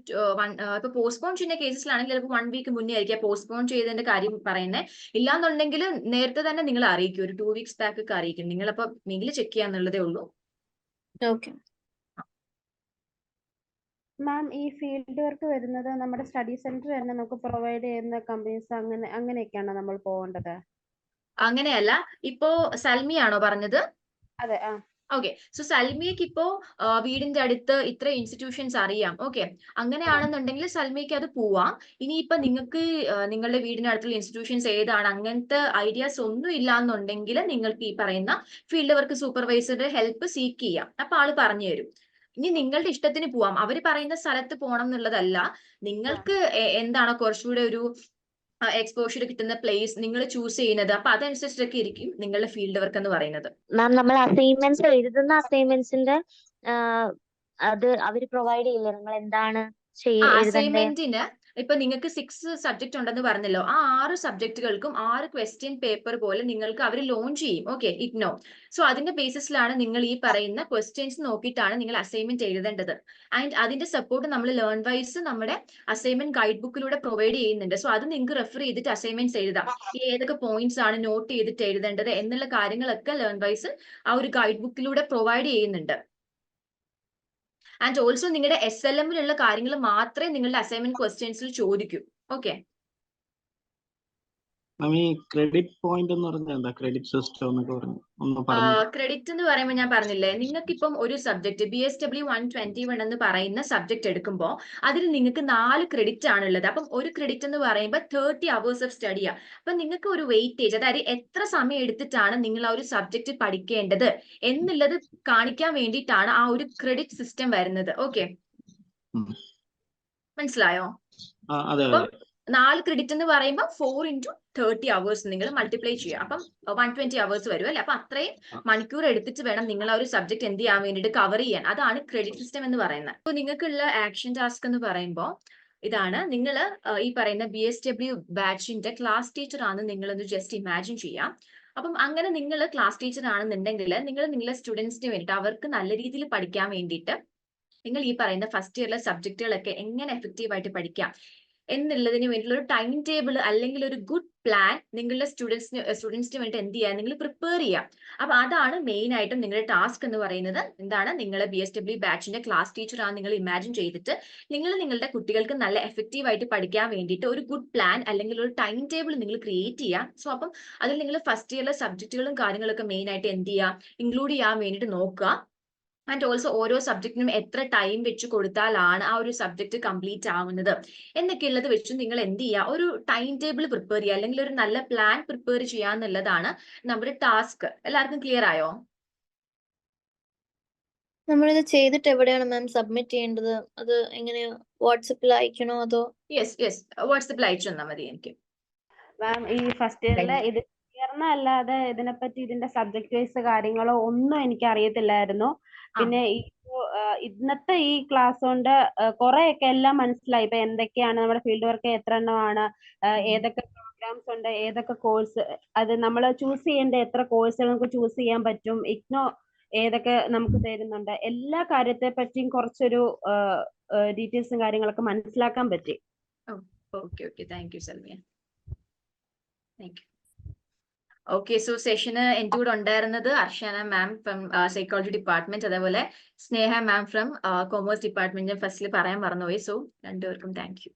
ഇപ്പൊ പോസ്റ്റ്പോൺ ചെയ്യുന്ന കേസസിലാണെങ്കിൽ ചിലപ്പോൾ 1 വീക്ക് മുന്നേ ആയിരിക്കും പോസ്റ്റ്പോൺ ചെയ്തതിന്റെ കാര്യം പറയുന്നത്. ഇല്ലാന്നുണ്ടെങ്കിൽ നേരത്തെ തന്നെ നിങ്ങൾ അറിയിക്കും, ഒരു 2 വീക്സ് ബാക്ക് ഒക്കെ അറിയിക്കും. നിങ്ങളപ്പോ മെയിൽ ചെക്ക് ചെയ്യാന്നുള്ളതേ ഉള്ളൂ. ഓക്കെ. മാം, ഈ ഫീൽഡ് വർക്ക് വരുന്നത് നമ്മുടെ സ്റ്റഡി സെന്റർ തന്നെ നമുക്ക് പ്രൊവൈഡ് ചെയ്യുന്ന കമ്പനീസ് അങ്ങനെയൊക്കെയാണോ നമ്മൾ പോകേണ്ടത്? അങ്ങനെയല്ല, ഇപ്പോ സൽമിയാണോ പറഞ്ഞത്? അതെ. ഓക്കെ, സോ സൽമിയക്ക് ഇപ്പോ വീടിന്റെ അടുത്ത് ഇത്ര ഇൻസ്റ്റിറ്റ്യൂഷൻസ് അറിയാം. ഓക്കെ, അങ്ങനെയാണെന്നുണ്ടെങ്കിൽ സൽമിയക്ക് അത് പോവാം. ഇനിയിപ്പോ നിങ്ങൾക്ക് നിങ്ങളുടെ വീടിനടുത്തുള്ള ഇൻസ്റ്റിറ്റ്യൂഷൻസ് ഏതാണ്, അങ്ങനത്തെ ഐഡിയാസ് ഒന്നും ഇല്ലാന്നുണ്ടെങ്കിൽ നിങ്ങൾക്ക് ഈ പറയുന്ന ഫീൽഡ് വർക്ക് സൂപ്പർവൈസറുടെ ഹെൽപ്പ് സീക്ക് ചെയ്യാം. അപ്പൊ ആള് പറഞ്ഞു തരും. ഇനി നിങ്ങളുടെ ഇഷ്ടത്തിന് പോവാം, അവര് പറയുന്ന സ്ഥലത്ത് പോകണം എന്നുള്ളതല്ല. നിങ്ങൾക്ക് എന്താണോ കുറച്ചുകൂടെ ഒരു എക്സ്പോഷർ കിട്ടുന്ന പ്ലേസ് നിങ്ങൾ ചൂസ് ചെയ്യുന്നത്, അപ്പൊ അതനുസരിച്ചൊക്കെ ഇരിക്കും നിങ്ങളുടെ ഫീൽഡ് വർക്ക് എന്ന് പറയുന്നത്. മാം, നമ്മൾ അസൈൻമെന്റ്സ് എഴുതുന്ന അസൈൻമെന്റ്സിന്റെ അത് അവര് പ്രൊവൈഡ് ചെയ്യില്ലേ? നമ്മൾ എന്താണ് എഴുതണ്ടേ? അസൈൻമെന്റിന് ഇപ്പൊ നിങ്ങൾക്ക് 6 സബ്ജക്ട് ഉണ്ടെന്ന് പറഞ്ഞല്ലോ, ആ 6 സബ്ജക്റ്റുകൾക്കും 6 ക്വസ്റ്റ്യൻ പേപ്പർ പോലെ നിങ്ങൾക്ക് അവർ ലോഞ്ച് ചെയ്യും. ഓക്കെ, ഇഗ്നോ. സോ അതിന്റെ ബേസിസിലാണ് നിങ്ങൾ ഈ പറയുന്ന ക്വസ്റ്റ്യൻസ് നോക്കിയിട്ടാണ് നിങ്ങൾ അസൈൻമെന്റ് എഴുതേണ്ടത്. ആൻഡ് അതിന്റെ സപ്പോർട്ട് നമ്മൾ ലേൺ വൈസ് നമ്മുടെ അസൈൻമെന്റ് ഗൈഡ് ബുക്കിലൂടെ പ്രൊവൈഡ് ചെയ്യുന്നുണ്ട്. സോ അത് നിങ്ങൾക്ക് റെഫർ ചെയ്തിട്ട് അസൈൻമെന്റ്സ് എഴുതാം. ഈ ഏതൊക്കെ പോയിന്റ്സ് ആണ് നോട്ട് ചെയ്തിട്ട് എഴുതേണ്ടത് എന്നുള്ള കാര്യങ്ങളൊക്കെ ലേൺ വൈസ് ആ ഒരു ഗൈഡ് ബുക്കിലൂടെ പ്രൊവൈഡ് ചെയ്യുന്നുണ്ട്. ആൻഡ് ഓൾസോ നിങ്ങളുടെ SLM-ലുള്ള കാര്യങ്ങൾ മാത്രമേ നിങ്ങളുടെ അസൈൻമെന്റ് ക്വസ്റ്റ്യൻസിൽ ചോദിക്കൂ. ഓക്കെ, ഈ ക്രെഡിറ്റ് പോയിന്റ് എന്ന് പറഞ്ഞാൽ എന്താ? ക്രെഡിറ്റ് സിസ്റ്റം എന്നൊക്കെ പറഞ്ഞു, ഒന്ന് പറഞ്ഞു. ക്രെഡിറ്റ് എന്ന് പറയുമ്പോൾ ഞാൻ പറഞ്ഞില്ലേ, നിങ്ങൾക്ക് ഇപ്പം ഒരു സബ്ജക്ട് BSW 121 എന്ന് പറയുന്ന സബ്ജക്ട് എടുക്കുമ്പോൾ അതിൽ നിങ്ങൾക്ക് 4 ക്രെഡിറ്റ് ആണുള്ളത്. അപ്പം ഒരു ക്രെഡിറ്റ് എന്ന് പറയുമ്പോൾ 30 hours ഓഫ് സ്റ്റഡിയാ. അപ്പൊ നിങ്ങൾക്ക് ഒരു വെയിറ്റേജ്, അതായത് എത്ര സമയം എടുത്തിട്ടാണ് നിങ്ങൾ ആ ഒരു സബ്ജക്ട് പഠിക്കേണ്ടത് എന്നുള്ളത് കാണിക്കാൻ വേണ്ടിയിട്ടാണ് ആ ഒരു ക്രെഡിറ്റ് സിസ്റ്റം വരുന്നത്. ഓക്കെ, മനസ്സിലായോ? അതെ. അപ്പം 4 ക്രെഡിറ്റ് എന്ന് പറയുമ്പോൾ 4 into 30 hours നിങ്ങൾ മൾട്ടിപ്ലൈ ചെയ്യുക. അപ്പം 120 hours വരും അല്ലെ? അപ്പൊ അത്രയും മണിക്കൂർ എടുത്തിട്ട് വേണം നിങ്ങൾ ആ ഒരു സബ്ജക്ട് എന്ത് ചെയ്യാൻ വേണ്ടിയിട്ട് കവർ ചെയ്യാൻ. അതാണ് ക്രെഡിറ്റ് സിസ്റ്റം എന്ന് പറയുന്നത്. അപ്പോൾ നിങ്ങൾക്കുള്ള ആക്ഷൻ ടാസ്ക് എന്ന് പറയുമ്പോൾ ഇതാണ്. നിങ്ങൾ ഈ പറയുന്ന BSW ബാച്ചിന്റെ ക്ലാസ് ടീച്ചർ ആണ് നിങ്ങളൊന്ന് ജസ്റ്റ് ഇമാജിൻ ചെയ്യാം. അപ്പം അങ്ങനെ നിങ്ങൾ ക്ലാസ് ടീച്ചർ ആണെന്നുണ്ടെങ്കിൽ നിങ്ങൾ നിങ്ങളുടെ സ്റ്റുഡൻസിന് വേണ്ടിയിട്ട് അവർക്ക് നല്ല രീതിയിൽ പഠിക്കാൻ വേണ്ടിയിട്ട് നിങ്ങൾ ഈ പറയുന്ന ഫസ്റ്റ് ഇയറിലെ സബ്ജക്റ്റുകളൊക്കെ എങ്ങനെ എഫക്റ്റീവ് ആയിട്ട് പഠിക്കാം എന്നുള്ളതിന് വേണ്ടിയുള്ള ഒരു ടൈം ടേബിൾ അല്ലെങ്കിൽ ഒരു ഗുഡ് പ്ലാൻ നിങ്ങളുടെ സ്റ്റുഡൻസിന് വേണ്ടി എന്ത് ചെയ്യാൻ നിങ്ങൾ പ്രിപ്പയർ ചെയ്യാം. അപ്പൊ അതാണ് മെയിൻ ആയിട്ടും നിങ്ങളുടെ ടാസ്ക് എന്ന് പറയുന്നത്. എന്താണ്? നിങ്ങളെ BSW ബാച്ചിന്റെ ക്ലാസ് ടീച്ചർ ആണ് നിങ്ങൾ ഇമാജിൻ ചെയ്തിട്ട് നിങ്ങൾ നിങ്ങളുടെ കുട്ടികൾക്ക് നല്ല എഫക്റ്റീവ് ആയിട്ട് പഠിക്കാൻ വേണ്ടിയിട്ട് ഒരു ഗുഡ് പ്ലാൻ അല്ലെങ്കിൽ ഒരു ടൈം ടേബിൾ നിങ്ങൾ ക്രിയേറ്റ് ചെയ്യാം. സോ അപ്പം അതിൽ നിങ്ങൾ ഫസ്റ്റ് ഇയറിലെ സബ്ജക്റ്റുകളും കാര്യങ്ങളൊക്കെ മെയിൻ ആയിട്ട് എന്ത് ചെയ്യുക, ഇൻക്ലൂഡ് ചെയ്യാൻ വേണ്ടിയിട്ട് നോക്കുക. ആൻഡ് ഓൾസോ ഓരോ സബ്ജക്റ്റിനും എത്ര ടൈം വെച്ച് കൊടുത്താലാണ് ആ ഒരു സബ്ജക്ട് കംപ്ലീറ്റ് ആവുന്നത് എന്നൊക്കെയുള്ളത് വെച്ച് നിങ്ങൾ എന്ത് ചെയ്യുക, ഒരു ടൈം ടേബിൾ പ്രിപ്പയർ ചെയ്യുക അല്ലെങ്കിൽ ഒരു നല്ല പ്ലാൻ പ്രിപ്പയർ ചെയ്യുക എന്നുള്ളതാണ് നമ്മുടെ ടാസ്ക്. എല്ലാവർക്കും ക്ലിയർ ആയോ? നമ്മളിത് ചെയ്തിട്ട് എവിടെയാണ് മാം സബ്മിറ്റ് ചെയ്യേണ്ടത്? അത് എങ്ങനെയാ, വാട്സപ്പിൽ അയക്കണോ അതോ? യെസ് വാട്സപ്പിൽ അയച്ചു തന്നാൽ മതി എനിക്ക്. മാം, ഈ ഫസ്റ്റ് ഇയറിലെ ഇത് അല്ലാതെ ഇതിനെപ്പറ്റി ഇതിന്റെ സബ്ജക്ട് വൈസ് കാര്യങ്ങളോ ഒന്നും എനിക്ക് അറിയത്തില്ലായിരുന്നു. പിന്നെ ഇന്നത്തെ ഈ ക്ലാസ് കൊണ്ട് കുറെയൊക്കെ എല്ലാം മനസ്സിലായി. ഇപ്പൊ എന്തൊക്കെയാണ് നമ്മുടെ ഫീൽഡ് വർക്ക്, എത്ര എണ്ണമാണ്, ഏതൊക്കെ പ്രോഗ്രാംസ് ഉണ്ട്, ഏതൊക്കെ കോഴ്സ്, അത് നമ്മൾ ചൂസ് ചെയ്യേണ്ട എത്ര കോഴ്സുകൾ നമുക്ക് ചൂസ് ചെയ്യാൻ പറ്റും, ഇഗ്നോ ഏതൊക്കെ നമുക്ക് തരുന്നുണ്ട്, എല്ലാ കാര്യത്തെ പറ്റിയും കുറച്ചൊരു ഡീറ്റെയിൽസും കാര്യങ്ങളൊക്കെ മനസ്സിലാക്കാൻ പറ്റി. Okay thank you Salmiya. Thank you. Okay, so സെഷന് എൻ്റെ കൂടെ ഉണ്ടായിരുന്നത് Arshana ma'am from psychology department, അതേപോലെ Sneha ma'am from commerce department. ഫസ്റ്റിൽ പറയാൻ മറന്നുപോയി. സോ രണ്ടുപേർക്കും താങ്ക് യു.